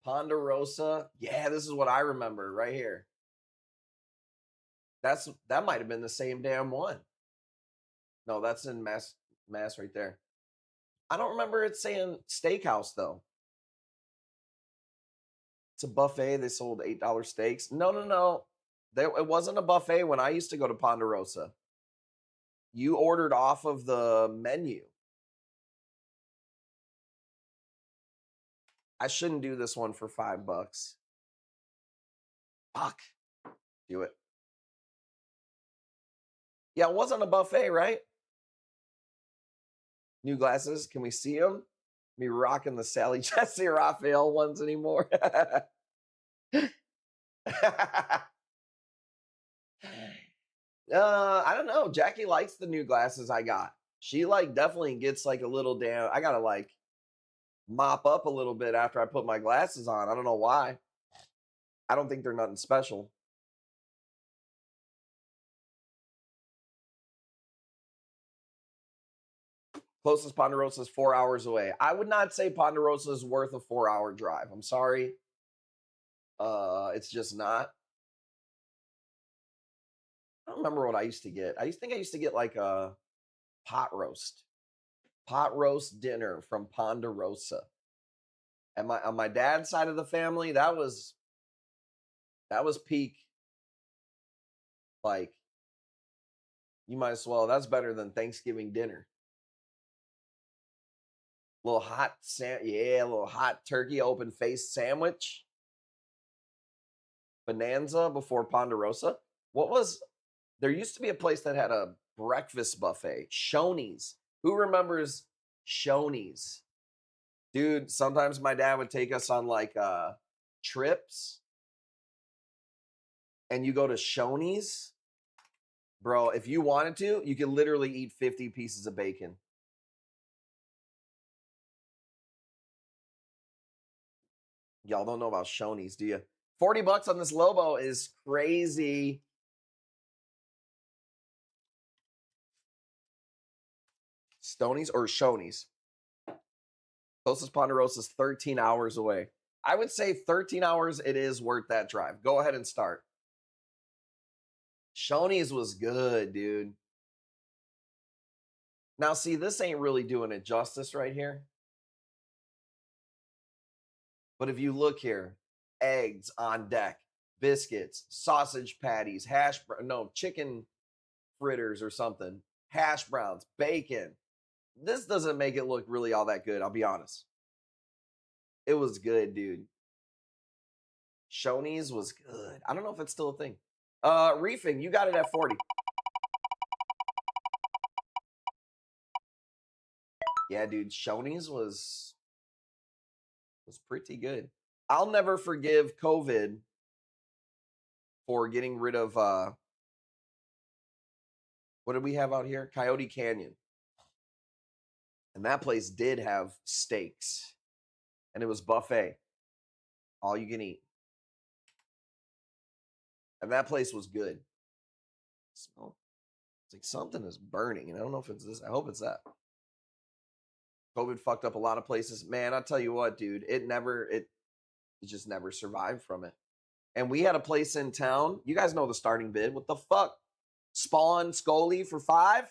Ponderosa. Yeah, this is what I remember right here. That might have been the same damn one. No, that's in Mass right there. I don't remember it saying steakhouse though. It's a buffet. They sold $8 steaks. No. It wasn't a buffet when I used to go to Ponderosa. You ordered off of the menu. I shouldn't do this one for $5. Fuck. Do it. Yeah, it wasn't a buffet, right? New glasses. Can we see them? Me rocking the Sally Jesse Raphael ones anymore. I don't know. Jackie likes the new glasses I got. She like definitely gets like a little damn. I gotta like mop up a little bit after I put my glasses on. I don't know why. I don't think they're nothing special. Closest Ponderosa is 4 hours away. I would not say Ponderosa is worth a 4-hour drive. I'm sorry. It's just not. I don't remember what I used to get. I think I used to get like a pot roast dinner from Ponderosa. And on my dad's side of the family, that was peak. Like, you might as well. That's better than Thanksgiving dinner. Little hot a little hot turkey open faced sandwich. Bonanza before Ponderosa. There used to be a place that had a breakfast buffet, Shoney's. Who remembers Shoney's? Dude, sometimes my dad would take us on like trips and you go to Shoney's. Bro, if you wanted to, you could literally eat 50 pieces of bacon. Y'all don't know about Shoney's, do you? $40 on this Lobo is crazy. Stonies or Shoney's? Closest Ponderosa is 13 hours away. I would say 13 hours, it is worth that drive. Go ahead and start. Shoney's was good, dude. Now, see, this ain't really doing it justice right here. But if you look here, eggs on deck, biscuits, sausage patties, chicken fritters or something, hash browns, bacon. This doesn't make it look really all that good, I'll be honest. It was good, dude. Shoney's was good. I don't know if it's still a thing. Reefing, you got it at 40. Yeah, dude, Shoney's was pretty good. I'll never forgive COVID for getting rid of what did we have out here? Coyote Canyon. And that place did have steaks. And it was buffet. All you can eat. And that place was good. Smell. It's like something is burning. And I don't know if it's this. I hope it's that. COVID fucked up a lot of places. Man, I'll tell you what, dude. It just never survived from it. And we had a place in town. You guys know the starting bid. What the fuck? Spawn Scully for $5?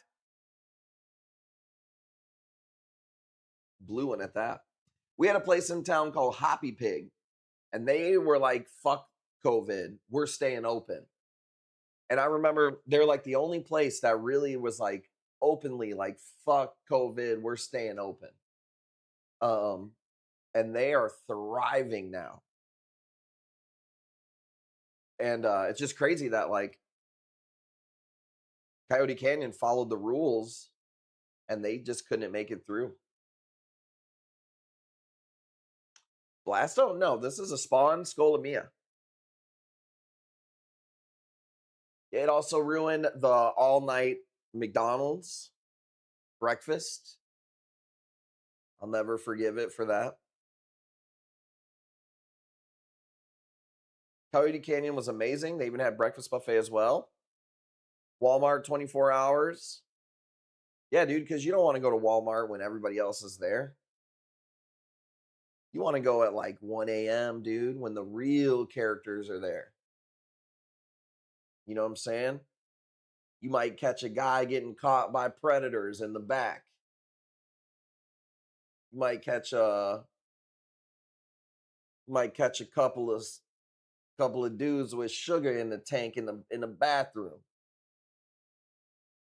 Blue one at that. We had a place in town called Hoppy Pig. And they were like, fuck COVID. We're staying open. And I remember they're like the only place that really was like openly like, fuck COVID. We're staying open. And they are thriving now. And it's just crazy that like Coyote Canyon followed the rules and they just couldn't make it through. Blasto? No, this is a Spawn Scolamia. It also ruined the all-night McDonald's breakfast. I'll never forgive it for that. Coyote Canyon was amazing. They even had breakfast buffet as well. Walmart 24 hours. Yeah, dude, because you don't want to go to Walmart when everybody else is there. You want to go at like 1 a.m., dude, when the real characters are there. You know what I'm saying? You might catch a guy getting caught by predators in the back. You might catch a couple of dudes with sugar in the tank in the bathroom.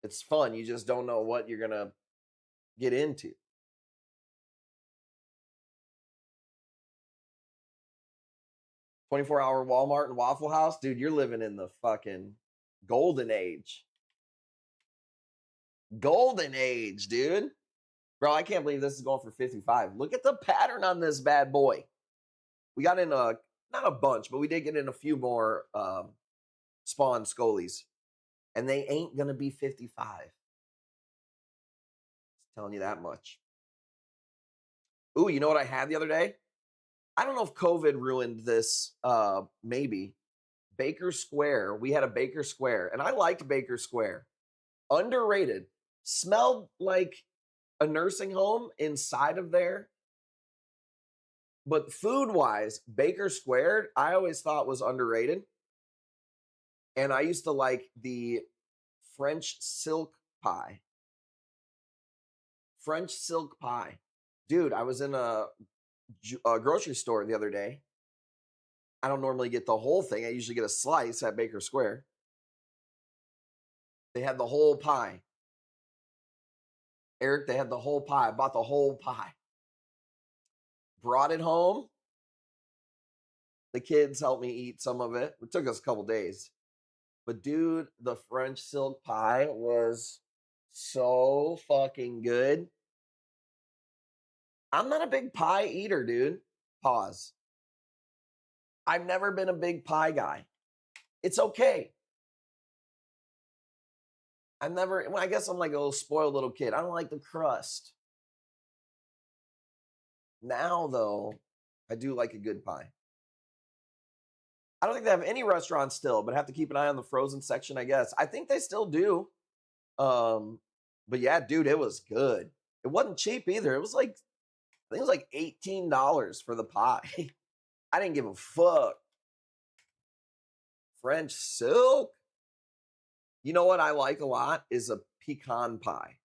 It's fun. You just don't know what you're gonna get into. 24-hour Walmart and Waffle House, dude, you're living in the fucking golden age. Golden age, dude. Bro, I can't believe this is going for 55. Look at the pattern on this bad boy. We got in not a bunch, but we did get in a few more spawn Scolies. And they ain't gonna be 55. Just telling you that much. Ooh, you know what I had the other day? I don't know if COVID ruined this. Maybe. Baker Square. We had a Baker Square, and I liked Baker Square. Underrated. Smelled like a nursing home inside of there. But food-wise, Baker Square, I always thought was underrated. And I used to like the French silk pie. French silk pie. Dude, I was in a grocery store the other day. I don't normally get the whole thing. I usually get a slice at Baker Square. They had the whole pie. Eric, they had the whole pie. I bought the whole pie. Brought it home. The kids helped me eat some of it. It took us a couple days. But dude, the French silk pie was so fucking good. I'm not a big pie eater, dude. Pause. I've never been a big pie guy. It's okay. I guess I'm like a little spoiled little kid. I don't like the crust. Now, though, I do like a good pie. I don't think they have any restaurants still, but have to keep an eye on the frozen section, I guess. I think they still do. But yeah, dude, it was good. It wasn't cheap either. It was like, I think it was like $18 for the pie. I didn't give a fuck. French silk. You know what I like a lot is a pecan pie.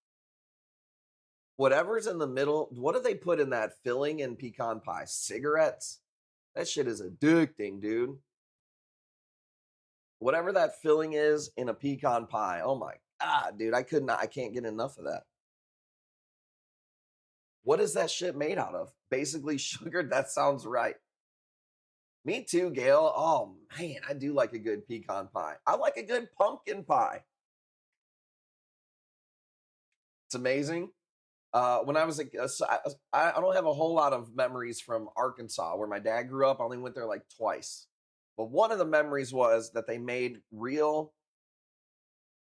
Whatever's in the middle, what do they put in that filling in pecan pie? Cigarettes? That shit is addicting, dude. Whatever that filling is in a pecan pie. Oh my God, dude. I can't get enough of that. What is that shit made out of? Basically sugar? That sounds right. Me too, Gail. Oh man, I do like a good pecan pie. I like a good pumpkin pie. It's amazing. When I was I don't have a whole lot of memories from Arkansas where my dad grew up. I only went there like twice. But one of the memories was that they made real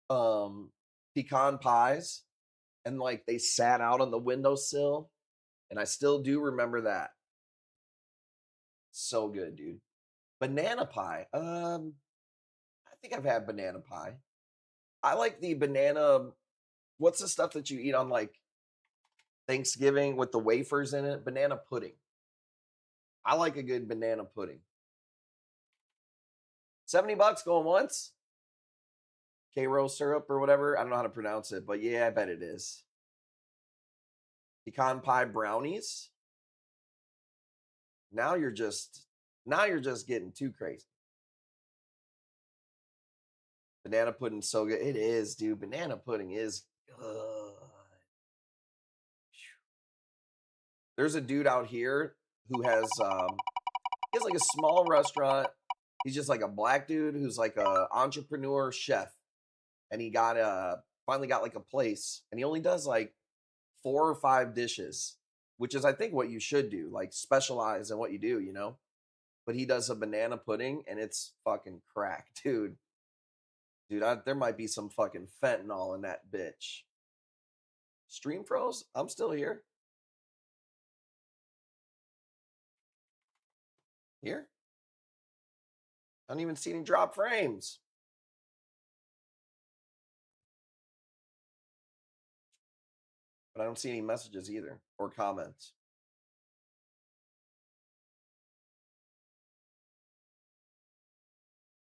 pecan pies and like they sat out on the windowsill. And I still do remember that. So good, dude. Banana pie. I think I've had banana pie. I like the banana. What's the stuff that you eat on like Thanksgiving with the wafers in it? Banana pudding. I like a good banana pudding. $70 going once. K-Ro syrup or whatever. I don't know how to pronounce it, but yeah, I bet it is. Pecan pie brownies. Now you're just getting too crazy. Banana pudding's so good. It is, dude. Banana pudding is good. There's a dude out here who has like a small restaurant. He's just like a black dude who's like a entrepreneur chef. And he finally got like a place. And he only does like 4 or 5 dishes, which is I think what you should do, like specialize in what you do, you know? But he does a banana pudding and it's fucking crack, dude. Dude, there might be some fucking fentanyl in that bitch. Stream froze? I'm still here. Here? I don't even see any drop frames. But I don't see any messages either or comments.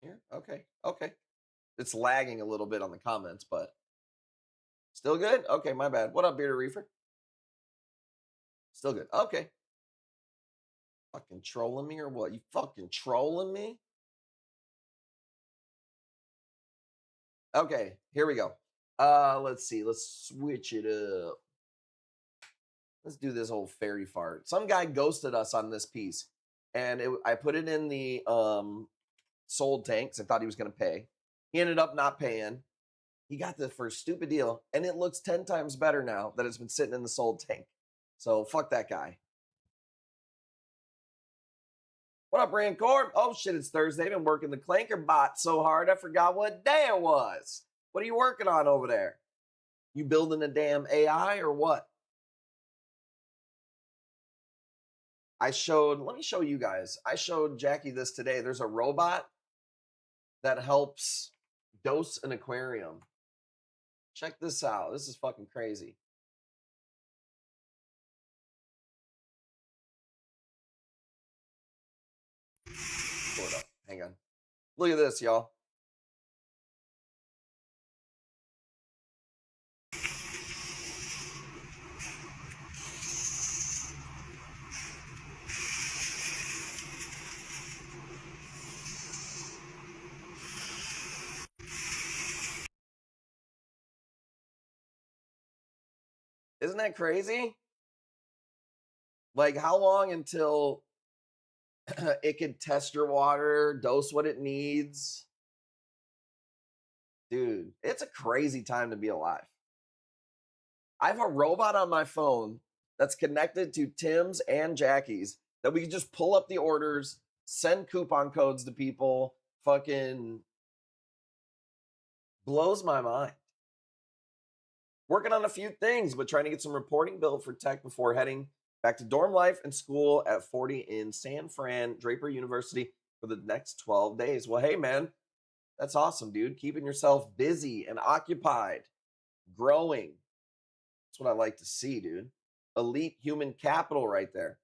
Here, okay, okay. It's lagging a little bit on the comments, but still good. Okay, my bad. What up, Bearded Reefer? Still good. Okay. Fucking trolling me or what? You fucking trolling me? Okay, here we go. Let's see. Let's switch it up. Let's do this whole fairy fart. Some guy ghosted us on this piece, and I put it in the sold tank because I thought he was going to pay. He ended up not paying. He got this for a stupid deal, and it looks 10 times better now that it's been sitting in the sold tank. So fuck that guy. What up, Rand Corp? Oh shit, it's Thursday. I've been working the Clanker bot so hard I forgot what day it was. What are you working on over there? You building a damn AI or what? Let me show you guys. I showed Jackie this today. There's a robot that helps dose an aquarium. Check this out. This is fucking crazy. Pull it up. Hang on. Look at this, y'all. Isn't that crazy? Like, how long until it could test your water, dose what it needs? Dude, it's a crazy time to be alive. I have a robot on my phone that's connected to Tim's and Jackie's that we can just pull up the orders, send coupon codes to people. Fucking blows my mind. Working on a few things, but trying to get some reporting built for tech before heading back to dorm life and school at 40 in San Fran Draper University for the next 12 days. Well, hey, man, that's awesome, dude. Keeping yourself busy and occupied, growing. That's what I like to see, dude. Elite human capital right there.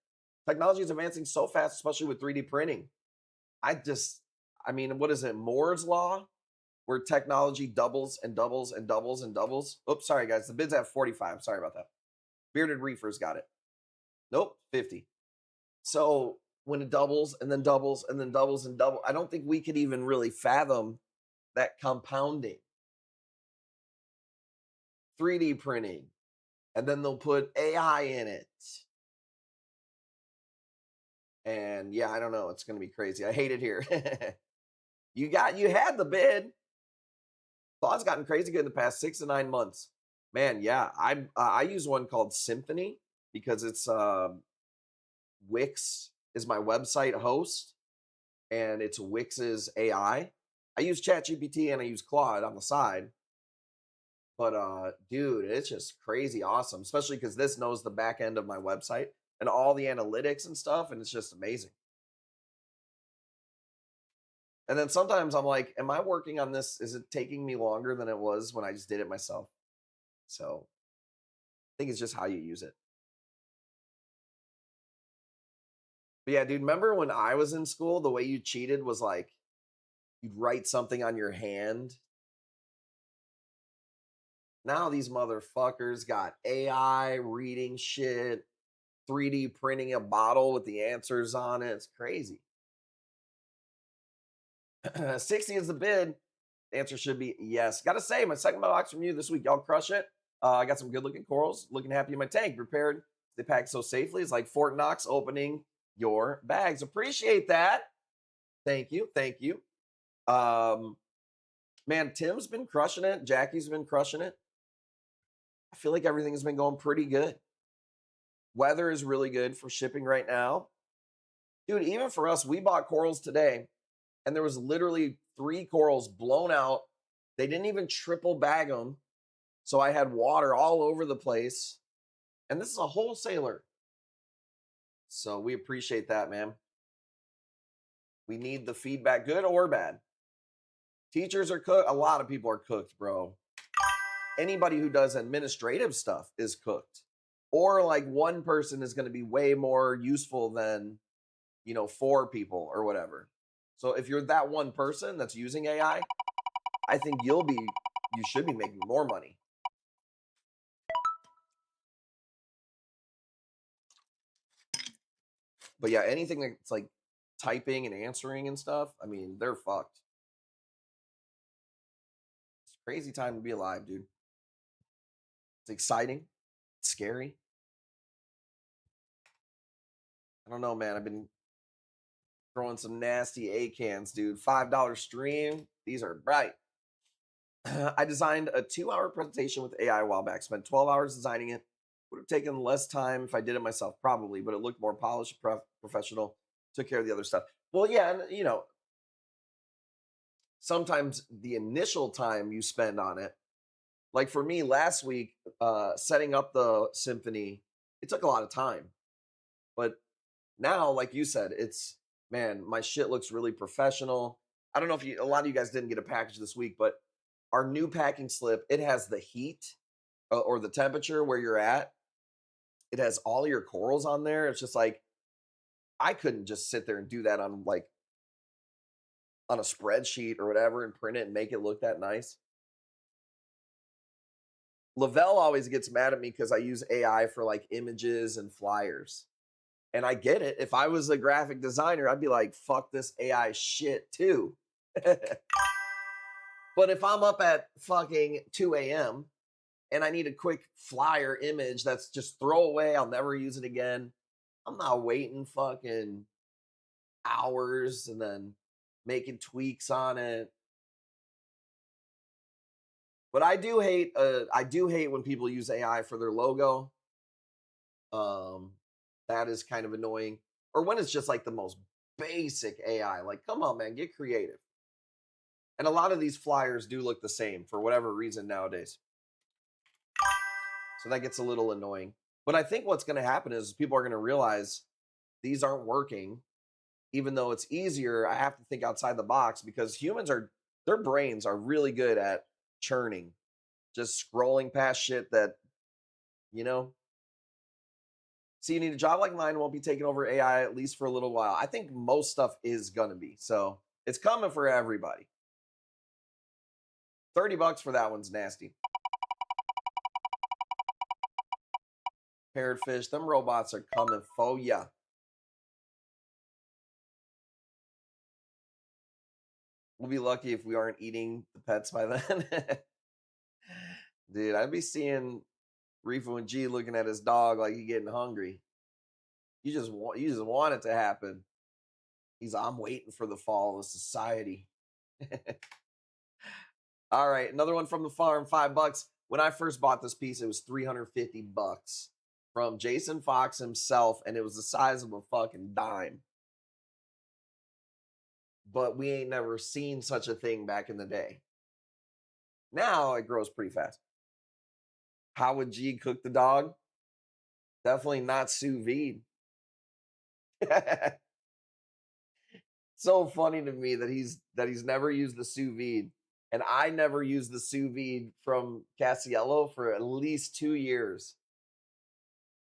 Technology is advancing so fast, especially with 3D printing. I mean, what is it? Moore's Law? Where technology doubles and doubles and doubles and doubles. Oops, sorry, guys. The bid's at 45. Sorry about that. Bearded Reefers got it. Nope, 50. So when it doubles and then doubles and then doubles and double, I don't think we could even really fathom that compounding. 3D printing. And then they'll put AI in it. And yeah, I don't know. It's going to be crazy. I hate it here. You had the bid. Claude's gotten crazy good in the past 6 to 9 months. Man, yeah. I use one called Symphony because it's Wix is my website host, and it's Wix's AI. I use ChatGPT and I use Claude on the side. But dude, it's just crazy awesome, especially because this knows the back end of my website and all the analytics and stuff, and it's just amazing. And then sometimes I'm like, am I working on this? Is it taking me longer than it was when I just did it myself? So I think it's just how you use it. But yeah, dude, remember when I was in school, the way you cheated was like you'd write something on your hand. Now these motherfuckers got AI reading shit, 3D printing a bottle with the answers on it. It's crazy. 60 is the bid. The answer should be yes. Gotta say, my second box from you this week. Y'all crush it. I got some good looking corals. Looking happy in my tank. Prepared. They pack so safely. It's like Fort Knox opening your bags. Appreciate that. Thank you. Thank you. Man, Tim's been crushing it. Jackie's been crushing it. I feel like everything has been going pretty good. Weather is really good for shipping right now. Dude, even for us, we bought corals today, and there was literally 3 corals blown out. They didn't even triple bag them. So I had water all over the place. And this is a wholesaler. So we appreciate that, man. We need the feedback, good or bad. Teachers are cooked. A lot of people are cooked, bro. Anybody who does administrative stuff is cooked. Or like one person is going to be way more useful than, 4 people or whatever. So if you're that one person that's using AI, I think you should be making more money. But yeah, anything that's like typing and answering and stuff, I mean, they're fucked. It's a crazy time to be alive, dude. It's exciting. It's scary. I don't know, man. I've been throwing some nasty A cans, dude. $5 stream. These are bright. I designed a 2-hour presentation with AI a while back. Spent 12 hours designing it. Would have taken less time if I did it myself, probably, but it looked more polished, professional. Took care of the other stuff. Well, yeah, and sometimes the initial time you spend on it, like for me last week, setting up the symphony, it took a lot of time. But now, like you said, man, my shit looks really professional. I don't know if a lot of you guys didn't get a package this week, but our new packing slip, it has the heat or the temperature where you're at. It has all your corals on there. It's just like, I couldn't just sit there and do that on a spreadsheet or whatever and print it and make it look that nice. Lavelle always gets mad at me because I use AI for like images and flyers. And I get it. If I was a graphic designer, I'd be like, fuck this AI shit too. But if I'm up at fucking 2 a.m. and I need a quick flyer image that's just throwaway, I'll never use it again, I'm not waiting fucking hours and then making tweaks on it. But I do hate when people use AI for their logo. That is kind of annoying. Or when it's just like the most basic AI. Like, come on, man, get creative. And a lot of these flyers do look the same for whatever reason nowadays. So that gets a little annoying. But I think what's going to happen is people are going to realize these aren't working. Even though it's easier, I have to think outside the box because their brains are really good at churning, just scrolling past shit that, So you need a job like mine won't be taking over AI at least for a little while. I think most stuff is going to be. So it's coming for everybody. $30 for that one's nasty. Parrotfish, them robots are coming for ya. We'll be lucky if we aren't eating the pets by then. Dude, I'd be seeing Reef and G looking at his dog like he getting hungry. You just want it to happen. I'm waiting for the fall of society. All right, another one from the farm, $5. When I first bought this piece, it was $350 from Jason Fox himself, and it was the size of a fucking dime. But we ain't never seen such a thing back in the day. Now it grows pretty fast. How would G cook the dog? Definitely not sous vide. So funny to me that he's never used the sous vide, and I never used the sous vide from Casiello for at least 2 years.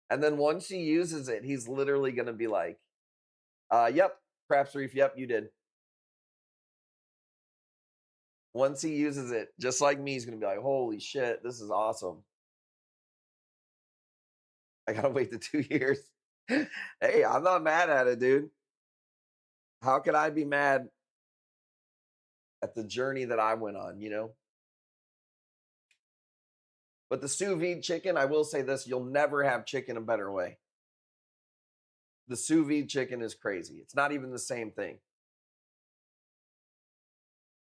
And then once he uses it, he's literally going to be like, yep, Craps Reef, yep, you did. Once he uses it, just like me, he's going to be like, holy shit, this is awesome. I got to wait the 2 years. Hey, I'm not mad at it, dude. How could I be mad at the journey that I went on, But the sous vide chicken, I will say this, you'll never have chicken a better way. The sous vide chicken is crazy. It's not even the same thing.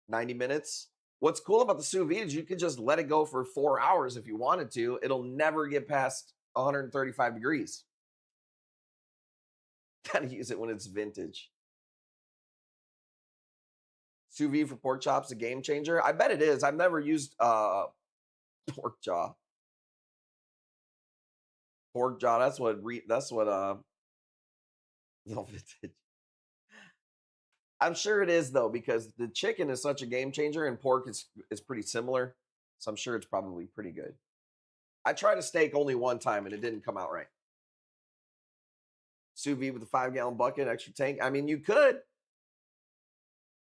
90 minutes. What's cool about the sous vide is you can just let it go for 4 hours if you wanted to. It'll never get past 135 degrees. Gotta use it when it's vintage. Sous vide for pork chops, a game changer? I bet it is. I've never used pork jaw. Pork jaw, that's what no vintage. I'm sure it is though, because the chicken is such a game changer and pork is pretty similar. So I'm sure it's probably pretty good. I tried a steak only one time and it didn't come out right. Sous vide with a 5-gallon bucket, extra tank. I mean, you could.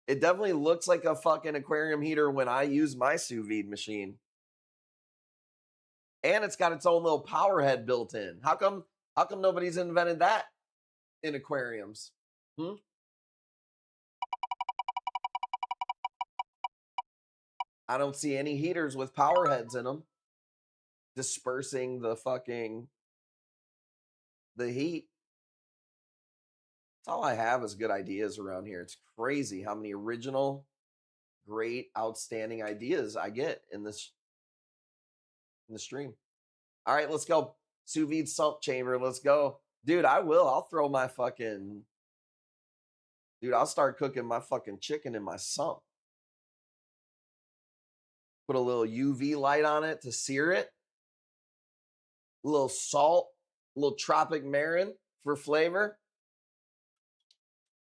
It definitely looks like a fucking aquarium heater when I use my sous vide machine. And it's got its own little power head built in. How come nobody's invented that in aquariums? I don't see any heaters with power heads in them dispersing the heat. That's all I have is good ideas around here. It's crazy how many original, great, outstanding ideas I get in the stream. All right, let's go. Sous vide sump chamber. Let's go. Dude, I will. I'll throw my fucking. Dude, I'll start cooking my fucking chicken in my sump. Put a little UV light on it to sear it. A little salt, a little tropic marin for flavor.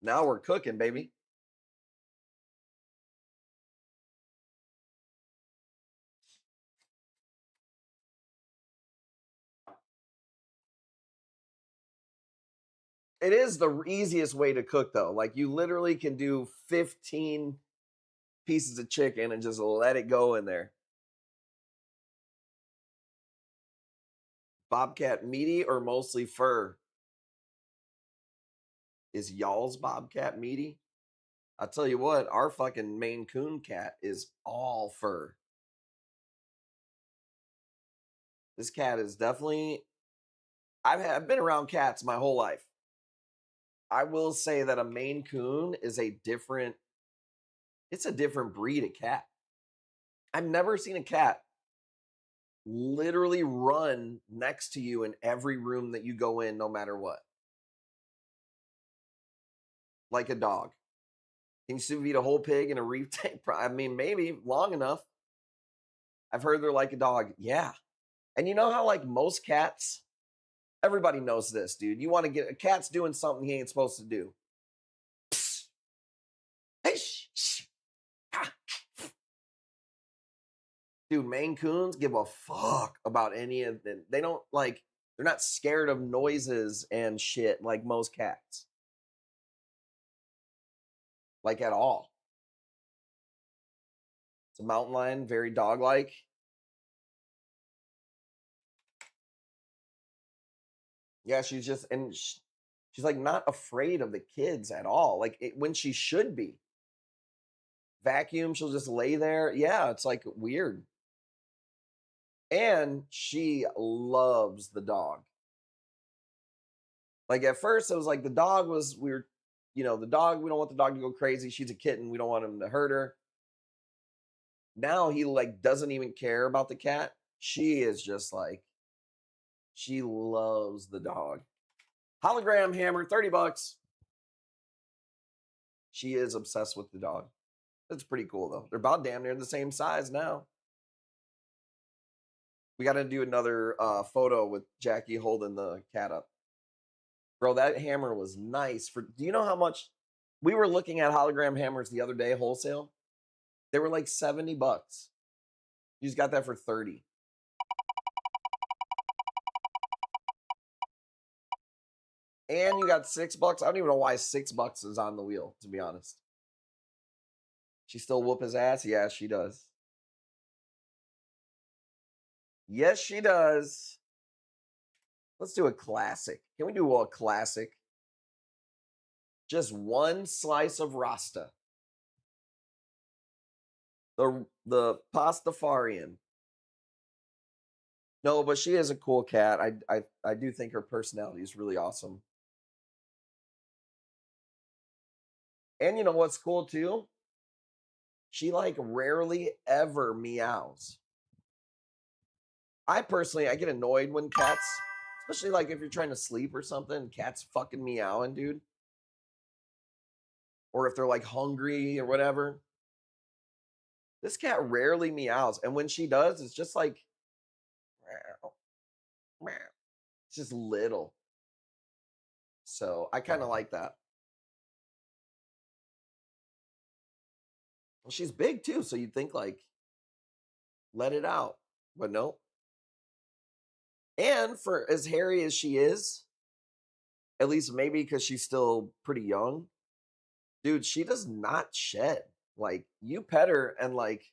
Now we're cooking, baby. It is the easiest way to cook, though. Like, you literally can do 15 pieces of chicken and just let it go in there. Bobcat meaty or mostly fur? Is y'all's bobcat meaty? I'll tell you what, our fucking Maine Coon cat is all fur. This cat is definitely. I've been around cats my whole life. I will say that a Maine Coon is a different breed of cat. I've never seen a cat literally run next to you in every room that you go in, no matter what. Like a dog. Can you sous vide a whole pig in a reef tank? I mean, maybe long enough. I've heard they're like a dog. Yeah. And you know how, like, most cats, everybody knows this, dude. You want to get a cat's doing something he ain't supposed to do. Psst. Hey, shh. Ah. Dude, Maine Coons give a fuck about any of them. They don't like, they're not scared of noises and shit like most cats. Like, at all. It's a mountain lion, very dog-like. Yeah, she's just, and she's like not afraid of the kids at all. Like, when she should be. Vacuum, she'll just lay there. Yeah, it's like weird. And she loves the dog. Like, at first, it was like the dog was, the dog, we don't want the dog to go crazy. She's a kitten. We don't want him to hurt her. Now he like doesn't even care about the cat. She is just like, she loves the dog. Hologram hammer, $30. She is obsessed with the dog. That's pretty cool though. They're about damn near the same size now. We got to do another photo with Jackie holding the cat up. Bro, that hammer was nice. Do you know how much? We were looking at hologram hammers the other day, wholesale. They were like $70. You just got that for 30. And you got $6. I don't even know why $6 is on the wheel, to be honest. She still whoop his ass? Yeah, she does. Yes, she does. Let's do a classic. Can we do a classic? Just one slice of Rasta. The Pastafarian. No, but she is a cool cat. I do think her personality is really awesome. And you know what's cool too? She like rarely ever meows. I get annoyed when cats, especially like if you're trying to sleep or something, cats fucking meowing, dude. Or if they're like hungry or whatever. This cat rarely meows. And when she does, it's just like, it's just little. So I kind of like that. Well, she's big too, so you'd think like let it out, but no. And for as hairy as she is, at least maybe because she's still pretty young, dude, she does not shed. Like you pet her, and like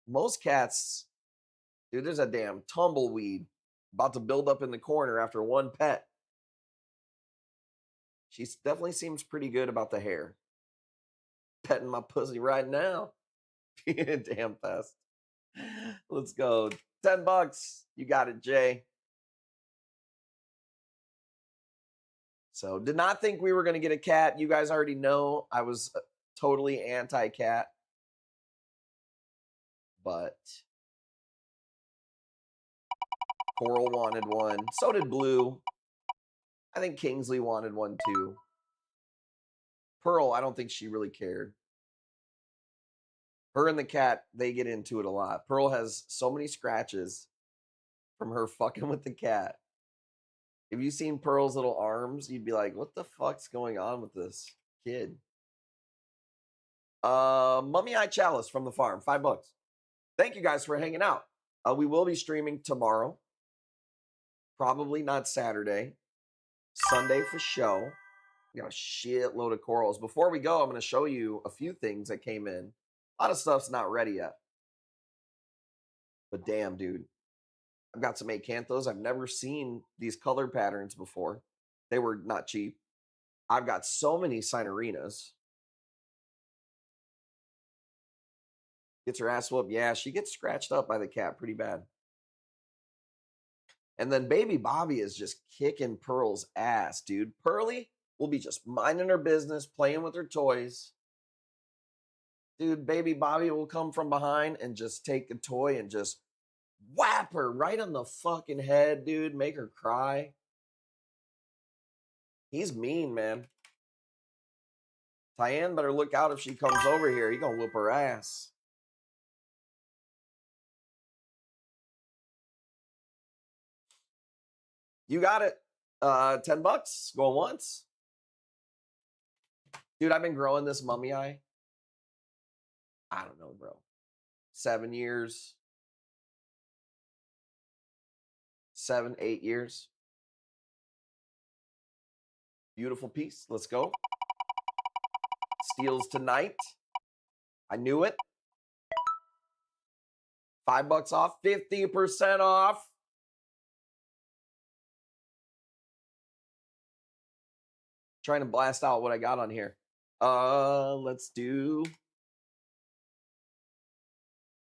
most cats, dude, there's a damn tumbleweed about to build up in the corner after one pet. She definitely seems pretty good about the hair. Petting my pussy right now. Damn fast. Let's go. $10. You got it, Jay. So did not think we were going to get a cat. You guys already know I was totally anti-cat. But Coral wanted one. So did Blue. I think Kingsley wanted one too. Pearl, I don't think she really cared. Her and the cat, they get into it a lot. Pearl has so many scratches from her fucking with the cat. If you seen Pearl's little arms, you'd be like, what the fuck's going on with this kid? Mummy Eye Chalice from the farm, $5. Thank you guys for hanging out. We will be streaming tomorrow. Probably not Saturday. Sunday for show. We got a shitload of corals. Before we go, I'm going to show you a few things that came in. A lot of stuff's not ready yet. But damn, dude. I've got some acanthos. I've never seen these color patterns before. They were not cheap. I've got so many Sinarinas. Gets her ass whooped. Yeah, she gets scratched up by the cat pretty bad. And then baby Bobby is just kicking Pearl's ass, dude. Pearly will be just minding her business, playing with her toys. Dude, baby Bobby will come from behind and just take a toy and just whap her right on the fucking head, dude. Make her cry. He's mean, man. Tyann better look out if she comes over here. He gonna whoop her ass. You got it. $10. Going once. Dude, I've been growing this mummy eye. I don't know, bro. 7 years. 7, 8 years. Beautiful piece. Let's go. Steals tonight. I knew it. $5 off. 50% off. Trying to blast out what I got on here. Let's do.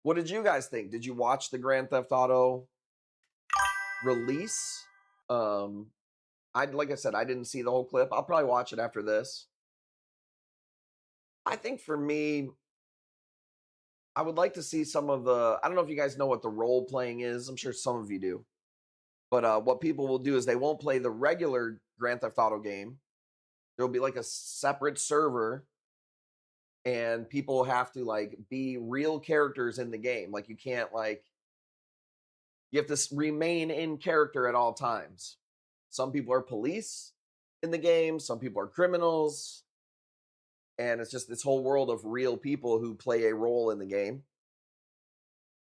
What did you guys think? Did you watch the Grand Theft Auto release? Like I said, I didn't see the whole clip. I'll probably watch it after this. I think for me, I would like to see some of the. I don't know if you guys know what the role playing is. I'm sure some of you do. But what people will do is they won't play the regular Grand Theft Auto game. There'll be like a separate server, and people have to like be real characters in the game. Like you can't like, you have to remain in character at all times. Some people are police in the game. Some people are criminals. And it's just this whole world of real people who play a role in the game.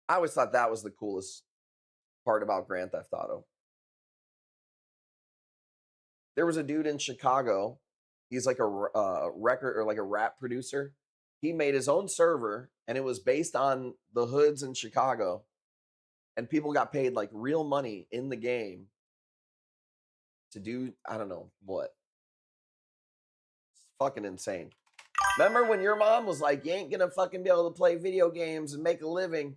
I always thought that was the coolest part about Grand Theft Auto. There was a dude in Chicago. He's like a record or like a rap producer. He made his own server, and it was based on the hoods in Chicago. And people got paid like real money in the game to do, I don't know what. It's fucking insane. Remember when your mom was like, you ain't gonna fucking be able to play video games and make a living?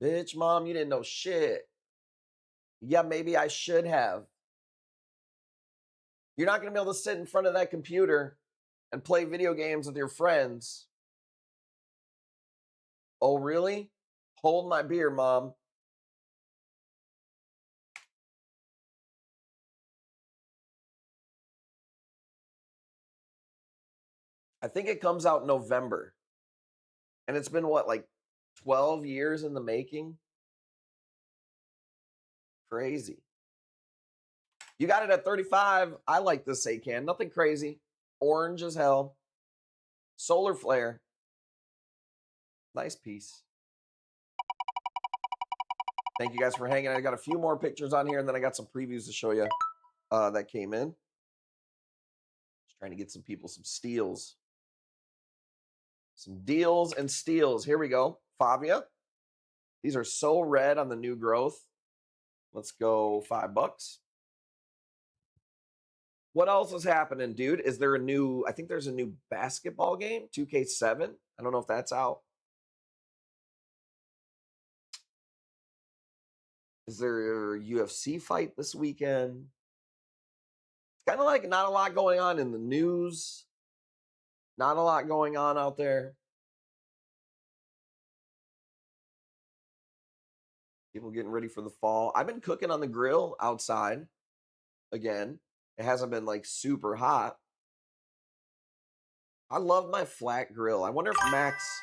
Bitch, mom, you didn't know shit. Yeah, maybe I should have. You're not going to be able to sit in front of that computer and play video games with your friends. Oh, really? Hold my beer, Mom. I think it comes out in November. And it's been, what, like 12 years in the making? Crazy. You got it at 35. I like this Acan. Nothing crazy. Orange as hell. Solar flare. Nice piece. Thank you guys for hanging. I got a few more pictures on here, and then I got some previews to show you that came in. Just trying to get some people some steals. Some deals and steals. Here we go. Fabia. These are so red on the new growth. Let's go $5. What else is happening, dude? Is there a new, I think there's a new basketball game, 2K7. I don't know if that's out. Is there a UFC fight this weekend? It's kind of like not a lot going on in the news. Not a lot going on out there. People getting ready for the fall. I've been cooking on the grill outside again. It hasn't been like super hot. I love my flat grill. I wonder if Mac's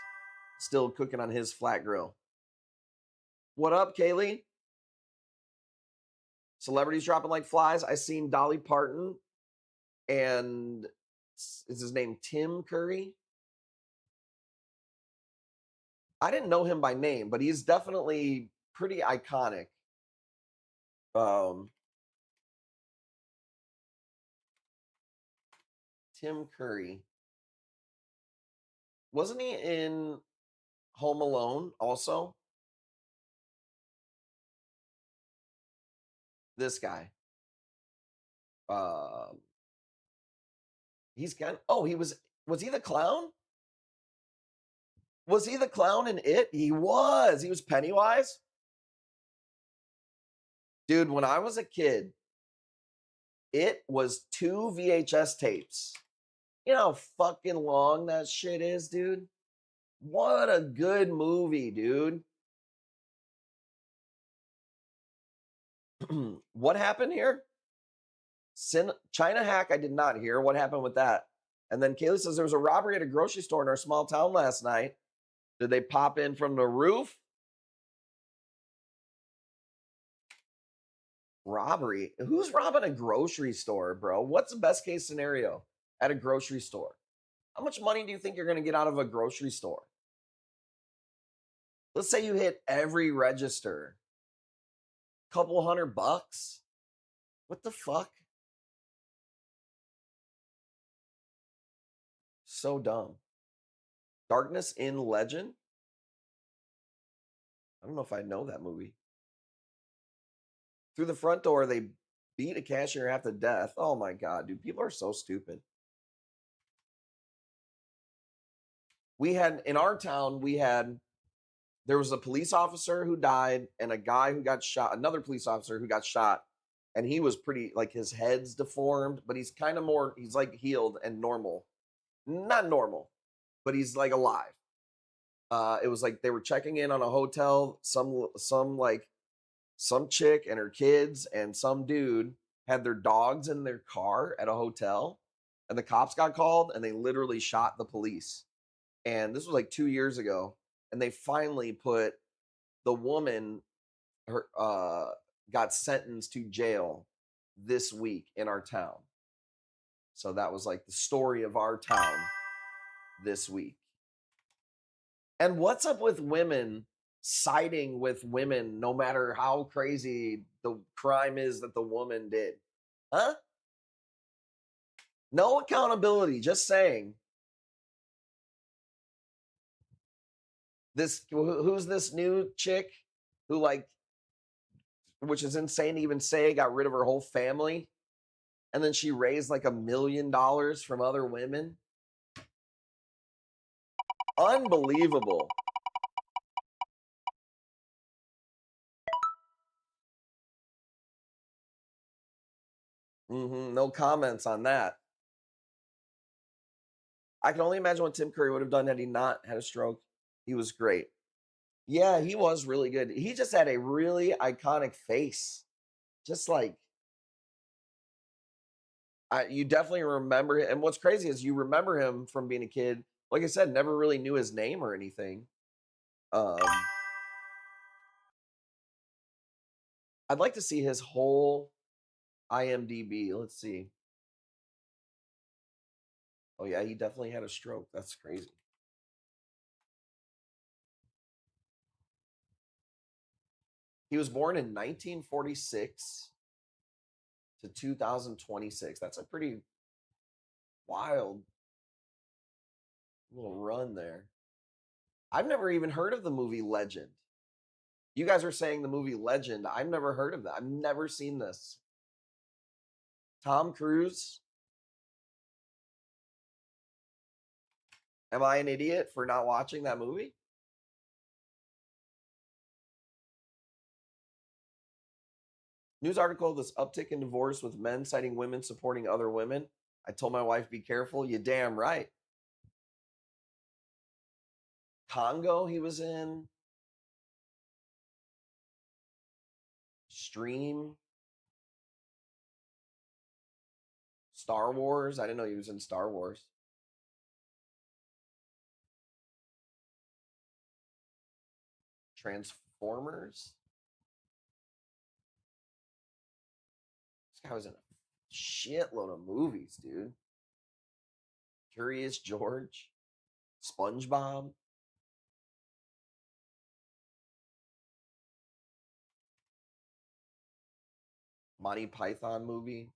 still cooking on his flat grill. What up, Kaylee? Celebrities dropping like flies. I seen Dolly Parton and is his name Tim Curry? I didn't know him by name, but he's definitely pretty iconic. Tim Curry. Wasn't he in Home Alone also? This guy. He's kind of, he was he the clown? Was he the clown in It? He was Pennywise. Dude, when I was a kid, it was 2 VHS tapes. You know how fucking long that shit is, dude? What a good movie, dude. What happened here? China hack, I did not hear. What happened with that? And then Kaylee says there was a robbery at a grocery store in our small town last night. Did they pop in from the roof? Robbery? Who's robbing a grocery store, bro? What's the best case scenario at a grocery store? How much money do you think you're going to get out of a grocery store? Let's say you hit every register. Couple $100. What the fuck? So dumb. Darkness in Legend? I don't know if I know that movie. Through the front door, they beat a cashier half to death. Oh my God, dude. People are so stupid. We had, in our town, there was a police officer who died and a guy who got shot, another police officer who got shot. And he was pretty, like his head's deformed, but he's kind of more, he's like healed and normal. Not normal, but he's like alive. It was like they were checking in on a hotel. Some chick and her kids and some dude had their dogs in their car at a hotel, and the cops got called and they literally shot the police. And this was like 2 years ago, and they finally put the woman, her got sentenced to jail this week in our town. So that was like the story of our town this week. And what's up with women siding with women no matter how crazy the crime is that the woman did? Huh? No accountability, just saying. Who's this new chick who, like, which is insane to even say, got rid of her whole family, and then she raised like $1 million from other women? Unbelievable. No comments on that. I can only imagine what Tim Curry would have done had he not had a stroke. He was great. Yeah, he was really good. He just had a really iconic face. Just like, you definitely remember him. And what's crazy is you remember him from being a kid. Like I said, never really knew his name or anything. I'd like to see his whole IMDb. Let's see. Oh yeah, he definitely had a stroke. That's crazy. He was born in 1946 to 2026. That's a pretty wild little run there. I've never even heard of the movie Legend. You guys are saying the movie Legend. I've never heard of that. I've never seen this. Tom Cruise. Am I an idiot for not watching that movie? News article, this uptick in divorce with men citing women supporting other women. I told my wife, be careful. You damn right. Congo, he was in. Stream. Star Wars. I didn't know he was in Star Wars. Transformers. This guy was in a shitload of movies, dude. Curious George. SpongeBob. Monty Python movie.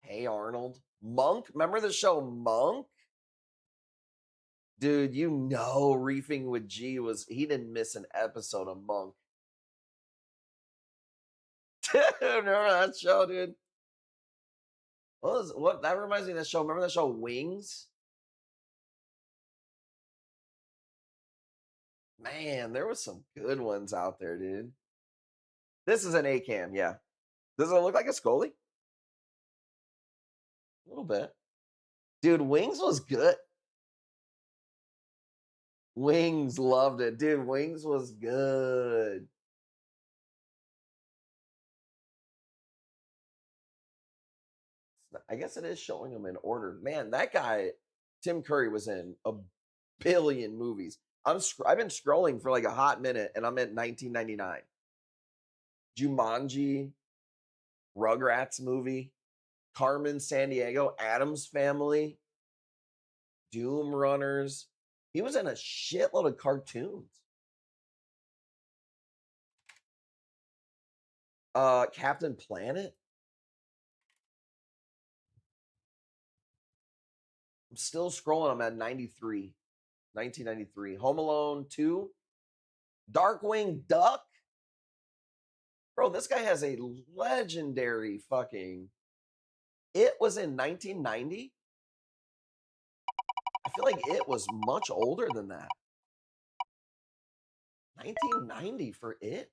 Hey Arnold. Monk. Remember the show Monk? Dude, you know Reefing with G he didn't miss an episode of Monk. Remember that show, dude? What that reminds me of that show. Remember that show Wings? Man, there was some good ones out there, dude. This is an A-cam, yeah. Does it look like a Scully? A little bit. Dude, Wings was good. Wings loved it. Dude, Wings was good. I guess it is showing them in order. Man, that guy, Tim Curry, was in a billion movies. I've been scrolling for like a hot minute, and I'm at 1999. Jumanji, Rugrats movie, Carmen Sandiego, Addams Family, Doom Runners. He was in a shitload of cartoons. Captain Planet. I'm still scrolling. I'm at 93. 1993. Home Alone 2. Darkwing Duck. Bro, this guy has a legendary fucking... It was in 1990. I feel like it was much older than that. 1990 for it?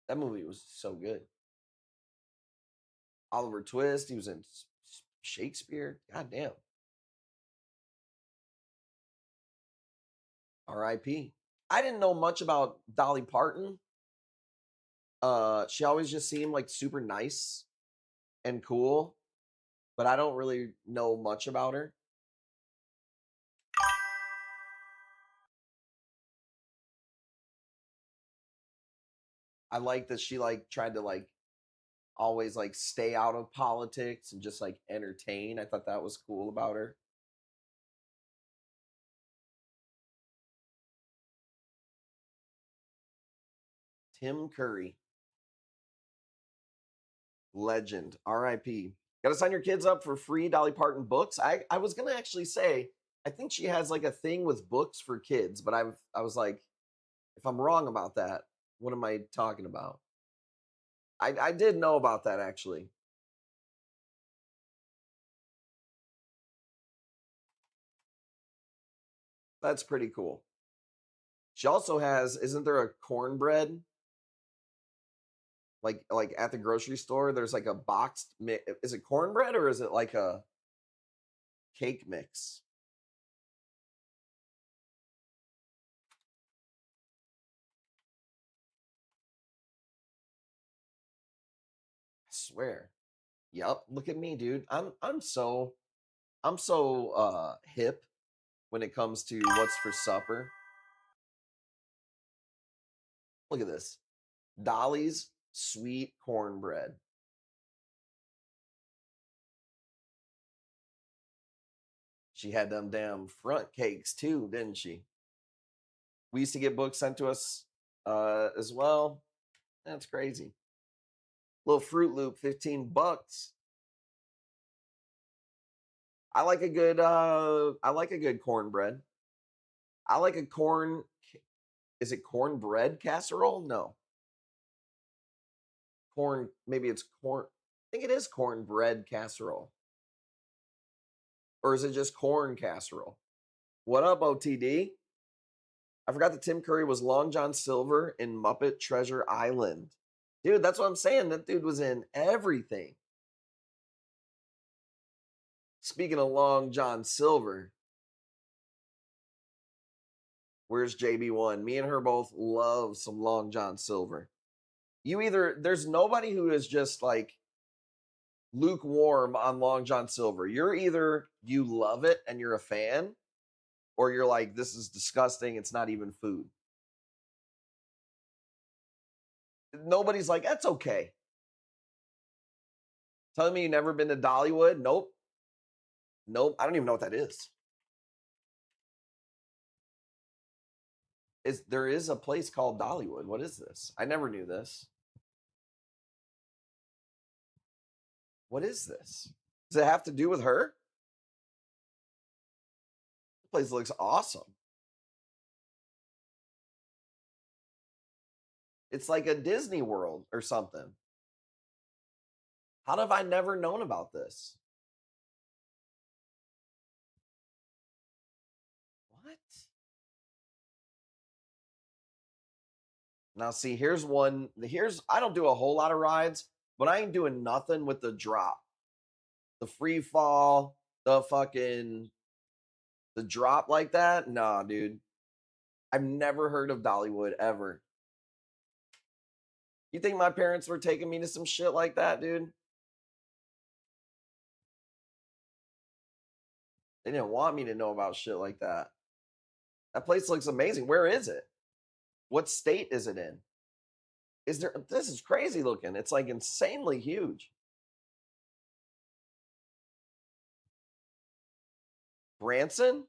That movie was so good. Oliver Twist. He was in Shakespeare. God damn. R.I.P. I didn't know much about Dolly Parton. She always just seemed like super nice and cool, but I don't really know much about her. I like that she like tried to like always like stay out of politics and just like entertain. I thought that was cool about her. Tim Curry. Legend. R.I.P. Got to sign your kids up for free Dolly Parton books. I was going to actually say, I think she has like a thing with books for kids, but I was like, if I'm wrong about that, what am I talking about? I did know about that actually. That's pretty cool. She also has, isn't there a cornbread? Like at the grocery store, there's like a boxed mix. Is it cornbread or is it like a cake mix? I swear. Yup. Look at me, dude. I'm so hip when it comes to what's for supper. Look at this. Dolly's sweet cornbread. She had them damn front cakes too, didn't she? We used to get books sent to us as well. That's crazy. Little Fruit Loop, $15. I like a good cornbread. I like a corn. Is it cornbread casserole? No. Corn, maybe it's corn. I think it is cornbread casserole. Or is it just corn casserole? What up, OTD? I forgot that Tim Curry was Long John Silver in Muppet Treasure Island. Dude, that's what I'm saying. That dude was in everything. Speaking of Long John Silver, where's JB1? Me and her both love some Long John Silver. There's nobody who is just like lukewarm on Long John Silver. You're either you love it and you're a fan, or you're like, this is disgusting. It's not even food. Nobody's like, that's okay. Telling me you never been to Dollywood? Nope. I don't even know what that is. There is a place called Dollywood. What is this? I never knew this. What is this? Does it have to do with her? The place looks awesome. It's like a Disney World or something. How have I never known about this? What? Now, see, here's one. I don't do a whole lot of rides, but I ain't doing nothing with the drop. The free fall, the drop like that. Nah, dude. I've never heard of Dollywood ever. You think my parents were taking me to some shit like that, dude? They didn't want me to know about shit like that. That place looks amazing. Where is it? What state is it in? This is crazy looking. It's like insanely huge. Branson?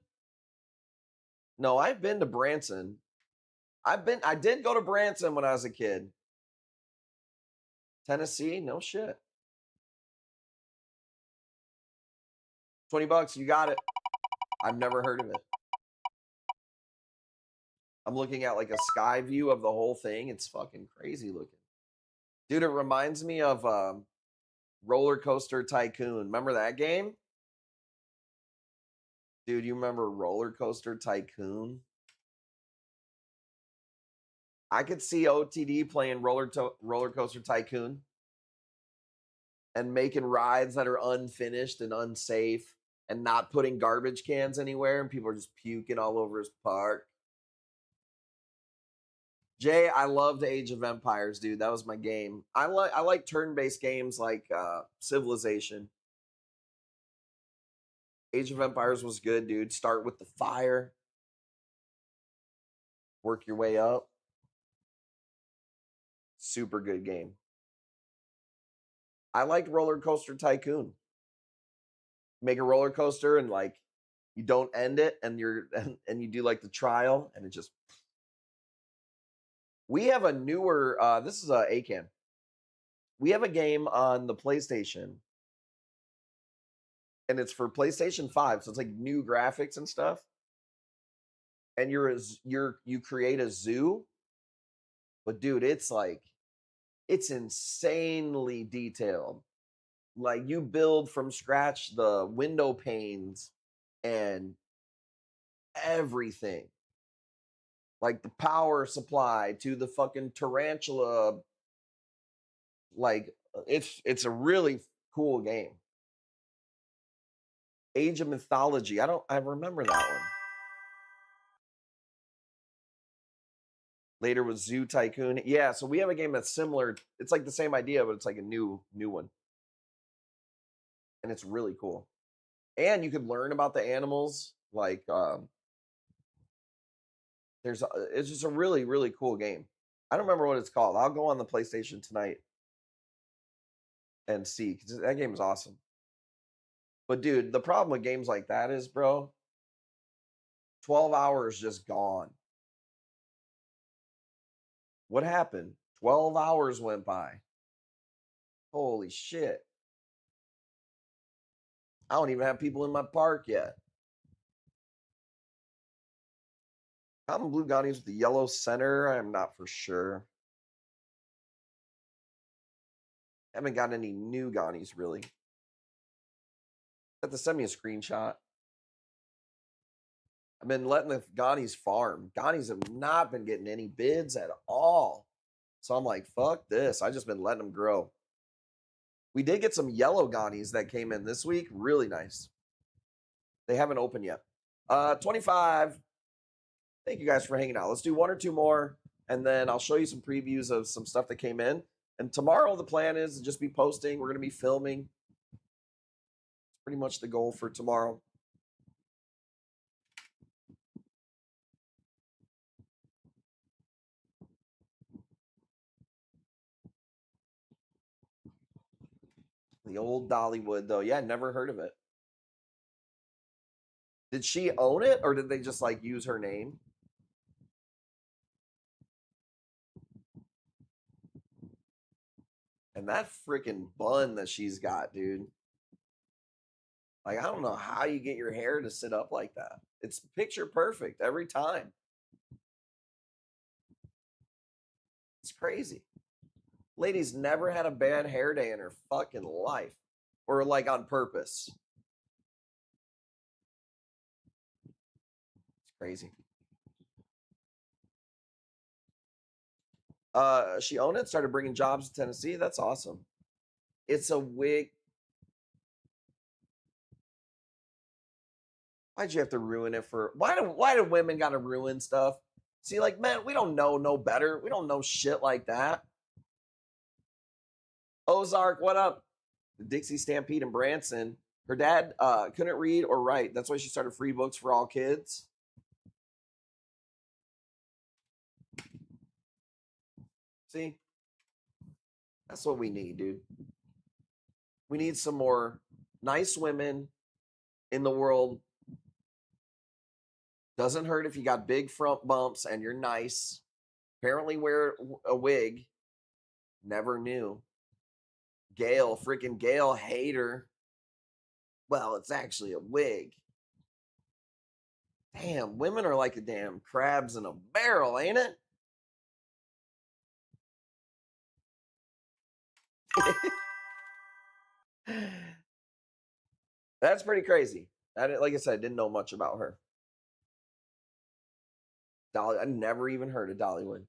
No, I've been to Branson. I did go to Branson when I was a kid. Tennessee? No shit. $20, you got it. I've never heard of it. I'm looking at like a sky view of the whole thing. It's fucking crazy looking. Dude, it reminds me of Roller Coaster Tycoon. Remember that game? Dude, you remember Roller Coaster Tycoon? I could see OTD playing Roller Coaster Tycoon and making rides that are unfinished and unsafe and not putting garbage cans anywhere, and people are just puking all over his park. Jay, I loved Age of Empires, dude. That was my game. I like turn-based games like Civilization. Age of Empires was good, dude. Start with the fire. Work your way up. Super good game. I liked Roller Coaster Tycoon. Make a roller coaster and like you don't end it and you do like the trial and it just. We have a newer this is a ACAN. We have a game on the PlayStation. And it's for PlayStation 5, so it's like new graphics and stuff. And you create a zoo. But dude, it's insanely detailed. Like you build from scratch the window panes and everything. Like the power supply to the fucking tarantula. Like it's a really cool game. Age of Mythology. I remember that one. Later was Zoo Tycoon. Yeah, so we have a game that's similar. It's like the same idea, but it's like a new one. And it's really cool. And you could learn about the animals. Like it's just a really, really cool game. I don't remember what it's called. I'll go on the PlayStation tonight and see, because that game is awesome. But dude, the problem with games like that is, bro, 12 hours just gone. What happened? 12 hours went by. Holy shit. I don't even have people in my park yet. Common blue Gaunies with the yellow center. I'm not for sure. Haven't got any new Gaunies really. Have to send me a screenshot. I've been letting the Gaunies farm. Gaunies have not been getting any bids at all. So I'm like, fuck this. I just been letting them grow. We did get some yellow Gaunies that came in this week. Really nice. They haven't opened yet. 25. Thank you guys for hanging out. Let's do one or two more, and then I'll show you some previews of some stuff that came in. And tomorrow the plan is to just be posting. We're going to be filming. It's pretty much the goal for tomorrow. The old Dollywood, though. Yeah, never heard of it. Did she own it, or did they just like use her name? And that freaking bun that she's got, dude. Like, I don't know how you get your hair to sit up like that. It's picture perfect every time. It's crazy. Lady's never had a bad hair day in her fucking life. Or like on purpose. It's crazy. She owned it, started bringing jobs to Tennessee. That's awesome. It's a wig. Why'd you have to ruin it for? Why do women gotta ruin stuff? See, like, man, we don't know no better. We don't know shit like that. Ozark, what up? The Dixie Stampede in Branson. Her dad couldn't read or write. That's why she started free books for all kids. See? That's what we need, dude. We need some more nice women in the world. Doesn't hurt if you got big front bumps and you're nice. Apparently wear a wig. Never knew. Gail, freaking Gail hater. Well, it's actually a wig. Damn, women are like a damn crabs in a barrel, ain't it? That's pretty crazy. Like I said, I didn't know much about her. Dolly, I never even heard of Dollywood.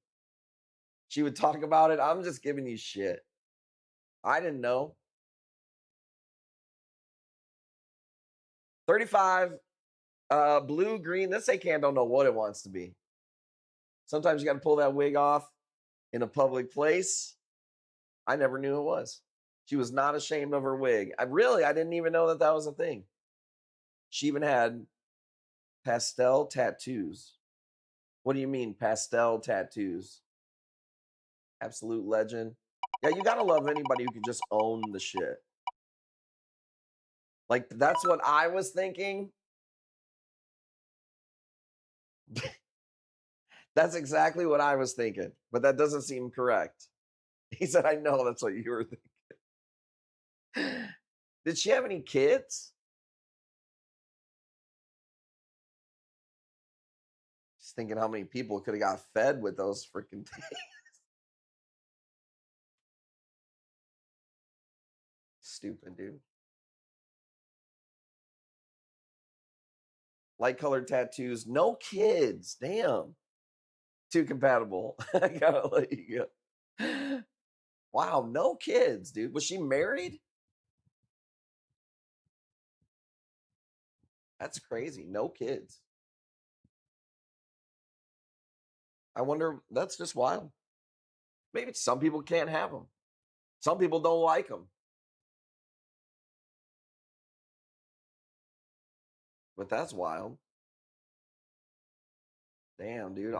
She would talk about it. I'm just giving you shit. I didn't know. 35, blue, green. This can don't know what it wants to be. Sometimes you got to pull that wig off in a public place. I never knew it was. She was not ashamed of her wig. I didn't even know that was a thing. She even had pastel tattoos. What do you mean pastel tattoos? Absolute legend. Yeah, you gotta love anybody who can just own the shit. Like, that's what I was thinking. That's exactly what I was thinking, but that doesn't seem correct. He said, I know that's what you were thinking. Did she have any kids? Just thinking how many people could have got fed with those freaking things. Stupid, dude. Light colored tattoos, no kids. Damn. Too compatible. I gotta let you go. Wow, no kids, dude. Was she married? That's crazy. No kids. I wonder, that's just wild. Maybe some people can't have them. Some people don't like them. But that's wild. Damn, dude.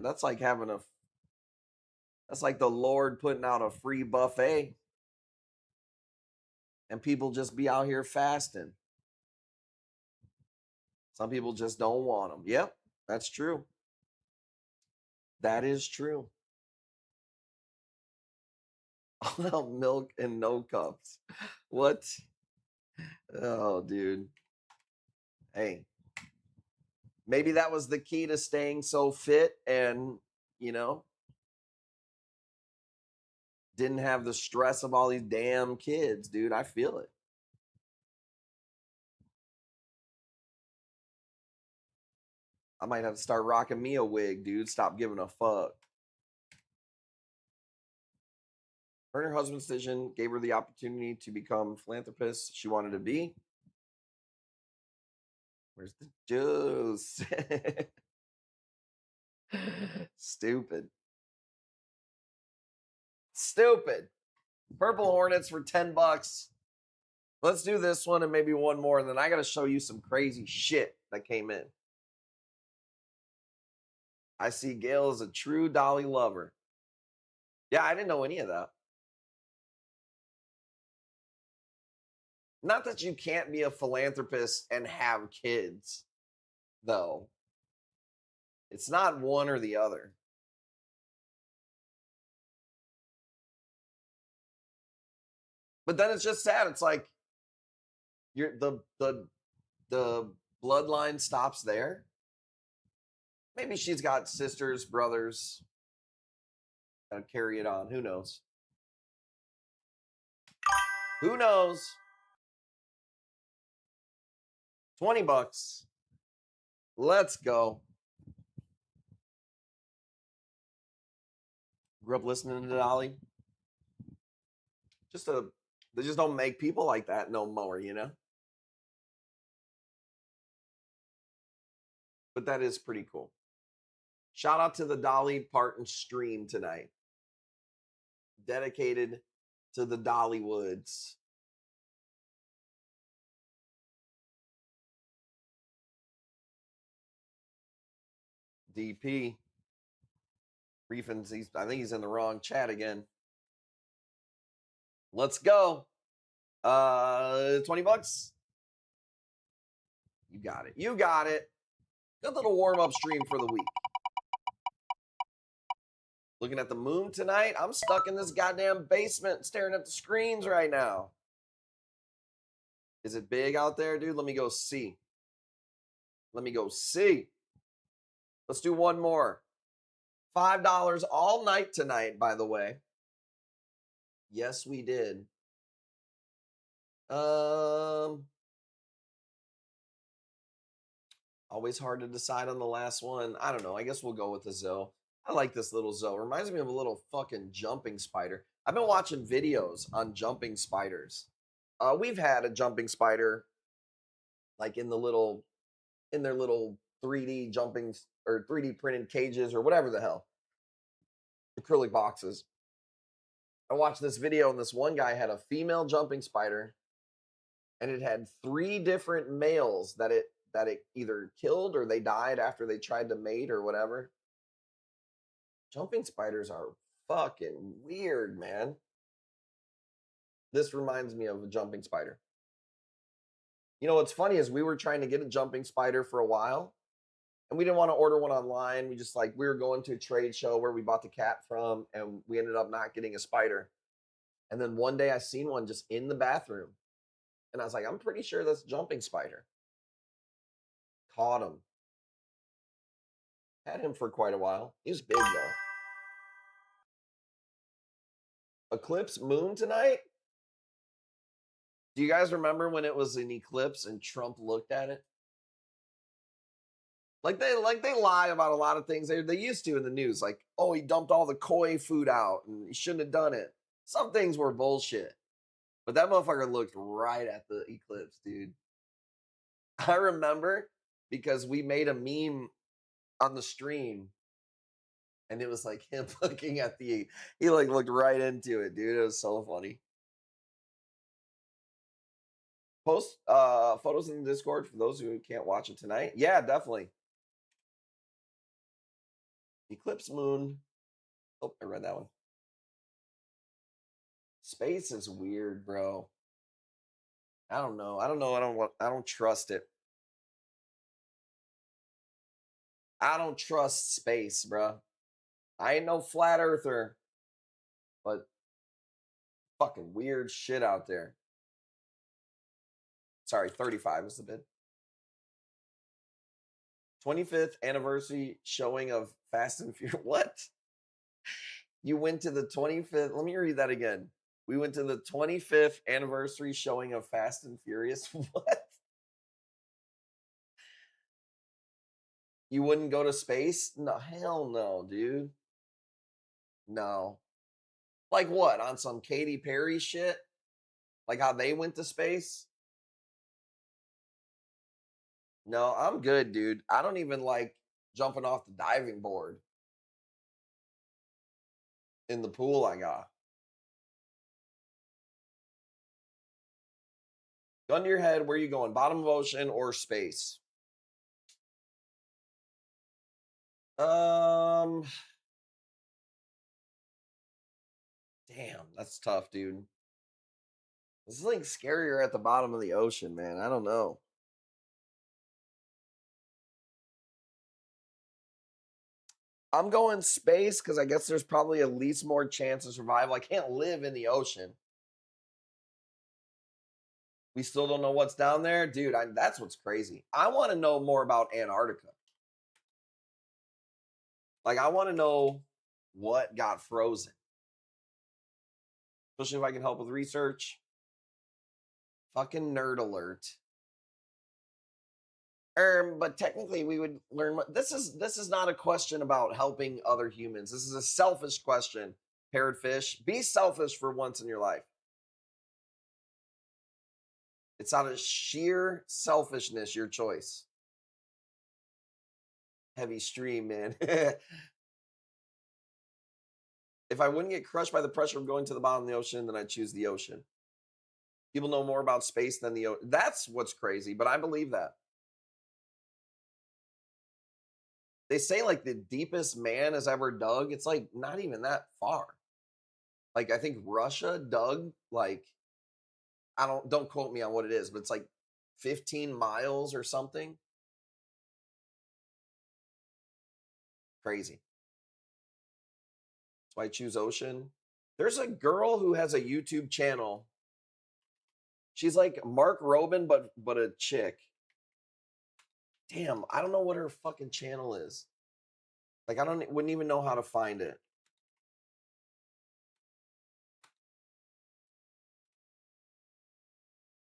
That's like that's like the Lord putting out a free buffet. And people just be out here fasting. Some people just don't want them. Yep, that's true. That is true. All out milk and no cups. What? Oh, dude. Hey, maybe that was the key to staying so fit and, you know, didn't have the stress of all these damn kids, dude. I feel it. I might have to start rocking me a wig, dude. Stop giving a fuck. Her and her husband's decision gave her the opportunity to become a philanthropist she wanted to be. Where's the juice? Stupid. Stupid. Purple Hornets for 10 bucks. Let's do this one and maybe one more, and then I got to show you some crazy shit that came in. I see Gail as a true Dolly lover. Yeah, I didn't know any of that. Not that you can't be a philanthropist and have kids, though. It's not one or the other. But then it's just sad. It's like the bloodline stops there. Maybe she's got sisters, brothers that carry it on. Who knows? Who knows? 20 bucks. Let's go. Grew up listening to Dolly. They just don't make people like that no more, you know? But that is pretty cool. Shout out to the Dolly Parton stream tonight. Dedicated to the Dollywoods. DP. Reef, I think he's in the wrong chat again. Let's go. 20 bucks. You got it. You got it. Good little warm-up stream for the week. Looking at the moon tonight. I'm stuck in this goddamn basement staring at the screens right now. Is it big out there, dude? Let me go see. Let me go see. Let's do one more. $5 all night tonight, by the way. Yes, we did. Always hard to decide on the last one. I don't know. I guess we'll go with the Zoe. I like this little Zoe. Reminds me of a little fucking jumping spider. I've been watching videos on jumping spiders. We've had a jumping spider like in their little 3D jumping or 3D printed cages or whatever the hell. Acrylic boxes. I watched this video and this one guy had a female jumping spider and it had 3 different males that it either killed or they died after they tried to mate or whatever. Jumping spiders are fucking weird, man. This reminds me of a jumping spider. You know what's funny is we were trying to get a jumping spider for a while and we didn't want to order one online. We just we were going to a trade show where we bought the cat from and we ended up not getting a spider. And then one day I seen one just in the bathroom and I was like, I'm pretty sure that's a jumping spider. Caught him. Had him for quite a while. He was big though. Eclipse moon tonight? Do you guys remember when it was an eclipse and Trump looked at it? Like they lie about a lot of things they used to in the news. Like, oh, he dumped all the koi food out and he shouldn't have done it. Some things were bullshit. But that motherfucker looked right at the eclipse, dude. I remember because we made a meme on the stream and it was like him looking at he looked right into it, dude. It was so funny. Post photos in the Discord for those who can't watch it tonight. Yeah, definitely. Eclipse moon. Oh, I read that one. Space is weird, bro. I don't know. I don't trust it. I don't trust space, bro. I ain't no flat earther, but fucking weird shit out there. Sorry, 35 is the bid. 25th anniversary showing of Fast and Furious. What? You went to the 25th. Let me read that again. We went to the 25th anniversary showing of Fast and Furious. What? You wouldn't go to space? No, hell no, dude. No. Like what? On some Katy Perry shit? Like how they went to space? No, I'm good, dude. I don't even like jumping off the diving board in the pool I got. Gun to your head, where you going? Bottom of ocean or space? Damn, that's tough, dude. This is like scarier at the bottom of the ocean, man. I don't know. I'm going space because I guess there's probably at least more chance of survival. I can't live in the ocean. We still don't know what's down there, dude. That's what's crazy. I want to know more about Antarctica. Like, I want to know what got frozen, especially if I can help with research. Fucking nerd alert. But technically, we would learn. This is not a question about helping other humans. This is a selfish question. Parrotfish, be selfish for once in your life. It's out of sheer selfishness, your choice. Heavy stream, man. If I wouldn't get crushed by the pressure of going to the bottom of the ocean, then I'd choose the ocean. People know more about space than the ocean. That's what's crazy, but I believe that. They say like the deepest man has ever dug. It's like not even that far. Like I think Russia dug like, don't quote me on what it is, but it's like 15 miles or something. Crazy. That's why I choose ocean. There's a girl who has a YouTube channel. She's like Mark Robin, but a chick. Damn, I don't know what her fucking channel is. Like wouldn't even know how to find it.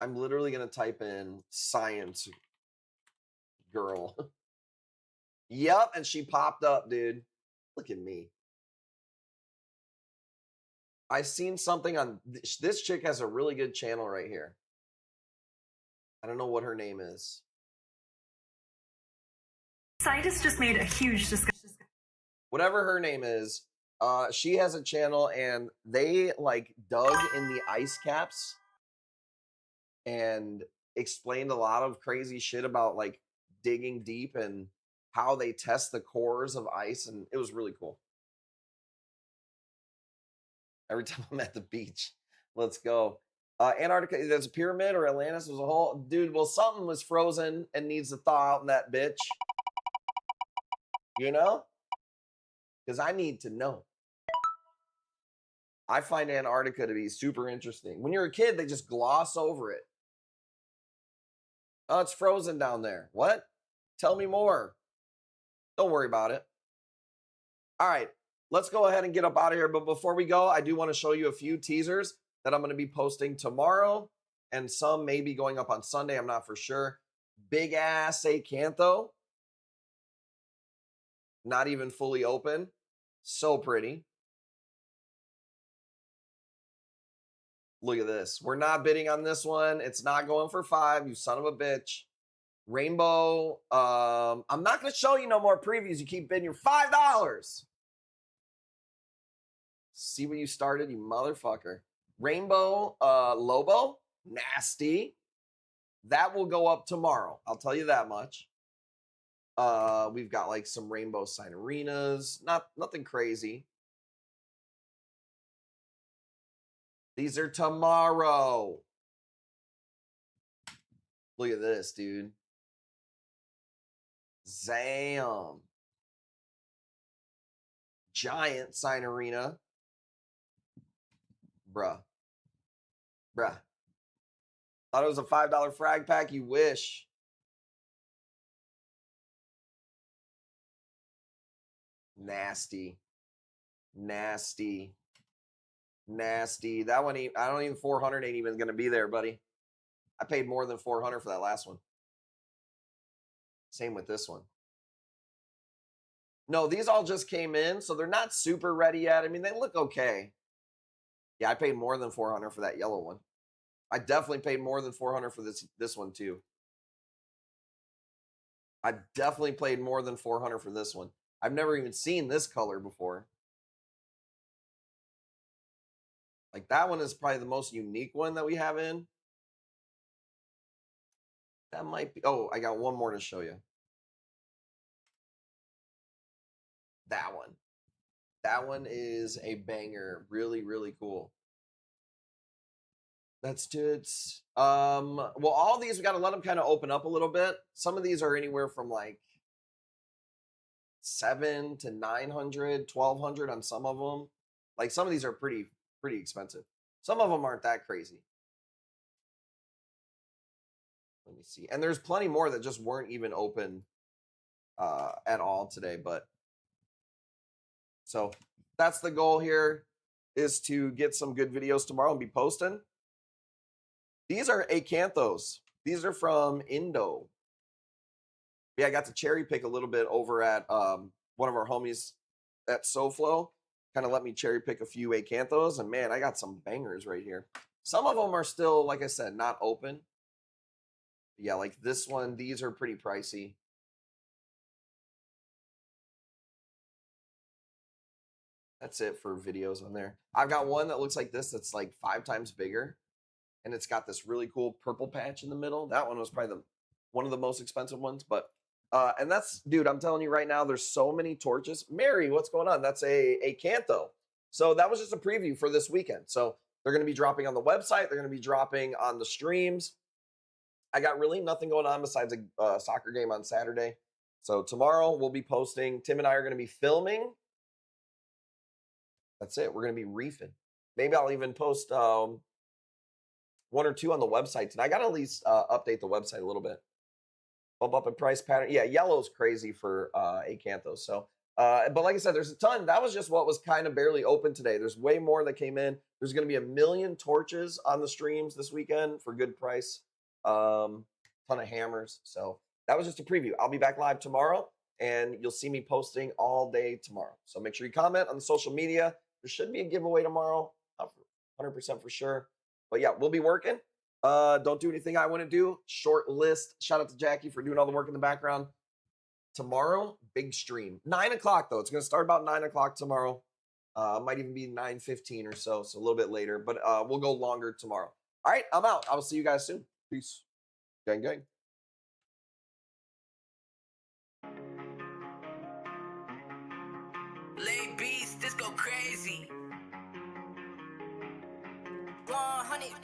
I'm literally gonna type in science girl. Yep, and she popped up, dude. Look at me. I seen something on this chick has a really good channel right here. I don't know what her name is. Scientists just made a huge discovery. Whatever her name is, she has a channel and they like dug in the ice caps and explained a lot of crazy shit about like digging deep and how they test the cores of ice, and it was really cool. Every time I'm at the beach, let's go. Antarctica, there's a pyramid, or Atlantis was a whole dude. Well, something was frozen and needs to thaw out in that bitch. You know? Because I need to know. I find Antarctica to be super interesting. When you're a kid, they just gloss over it. Oh, it's frozen down there. What? Tell me more. Don't worry about it. All right, let's go ahead and get up out of here. But before we go, I do want to show you a few teasers that I'm going to be posting tomorrow, and some may be going up on Sunday. I'm not for sure. Big ass acantho. Not even fully open. So pretty. Look at this. We're not bidding on this one. It's not going for 5, you son of a bitch. Rainbow. I'm not going to show you no more previews. You keep bidding your $5. See what you started, you motherfucker. Rainbow Lobo. Nasty. That will go up tomorrow. I'll tell you that much. We've got like some rainbow Sinarinas. Nothing crazy. These are tomorrow. Look at this, dude. Zam. Giant sign arena. Bruh. Bruh. Thought it was a $5 frag pack. You wish. Nasty. Nasty. Nasty. That one, I don't even 400 ain't even going to be there, buddy. I paid more than 400 for that last one. Same with this one. No, these all just came in, so they're not super ready yet. I mean, they look okay. Yeah, I paid more than 400 for that yellow one. I definitely paid more than 400 for this one too. I definitely paid more than 400 for this one. I've never even seen this color before. Like that one is probably the most unique one that we have in. That might be, oh, I got one more to show you. That one. That one is a banger. Really, really cool. That's toots. Well, all these, we got to let them kind of open up a little bit. Some of these are anywhere from like 700 to 900, 1200 on some of them. Like some of these are pretty expensive. Some of them aren't that crazy. Let me see. And there's plenty more that just weren't even open at all today. But so that's the goal here, is to get some good videos tomorrow and be posting. These are acanthos. These are from Indo. Yeah, I got to cherry pick a little bit over at one of our homies at SoFlo. Kind of let me cherry pick a few acanthos, and man, I got some bangers right here. Some of them are still, like I said, not open. Yeah, like this one, these are pretty pricey. That's it for videos on there. I've got one that looks like this that's like 5 times bigger, and it's got this really cool purple patch in the middle. That one was probably one of the most expensive ones, but and that's, dude, I'm telling you right now, there's so many torches. Mary, what's going on? That's a cantho. So that was just a preview for this weekend. So they're going to be dropping on the website. They're going to be dropping on the streams. I got really nothing going on besides a soccer game on Saturday. So tomorrow we'll be posting. Tim and I are going to be filming. That's it. We're going to be reefing. Maybe I'll even post 1 or 2 on the website tonight. I got to at least update the website a little bit. Bump up in price pattern. Yeah, yellow's crazy for acanthos. So, but like I said, there's a ton. That was just what was kind of barely open today. There's way more that came in. There's going to be 1 million torches on the streams this weekend for good price. Ton of hammers. So that was just a preview. I'll be back live tomorrow, and you'll see me posting all day tomorrow. So make sure you comment on the social media. There should be a giveaway tomorrow, 100% for sure. But yeah, we'll be working. Don't do anything I wouldn't do. Short list. Shout out to Jackie for doing all the work in the background. Tomorrow, big stream. 9 o'clock though. It's going to start about 9 o'clock tomorrow. Might even be 9:15 or so, so a little bit later. But we'll go longer tomorrow. All right, I'm out. I will see you guys soon. Peace. Gang, gang. Lay beats, this go crazy. 100.